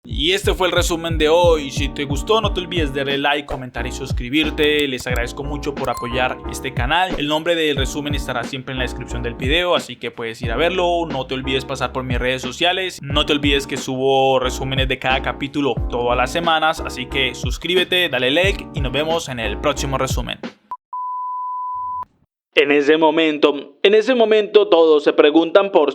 Y este fue el resumen de hoy. Si te gustó, no te olvides de darle like, comentar y suscribirte. Les agradezco mucho por apoyar este canal. El nombre del resumen estará siempre en la descripción del video, así que puedes ir a verlo. No te olvides pasar por mis redes sociales. No te olvides que subo resúmenes de cada capítulo todas las semanas, así que suscríbete, dale like y nos vemos en el próximo resumen. En ese momento todos se preguntan por...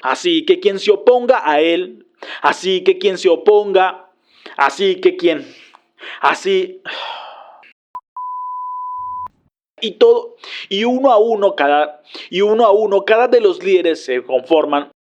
Así que quien se oponga a él, así que quien se oponga, así que quien... Así... Y uno a uno cada de los líderes se conforman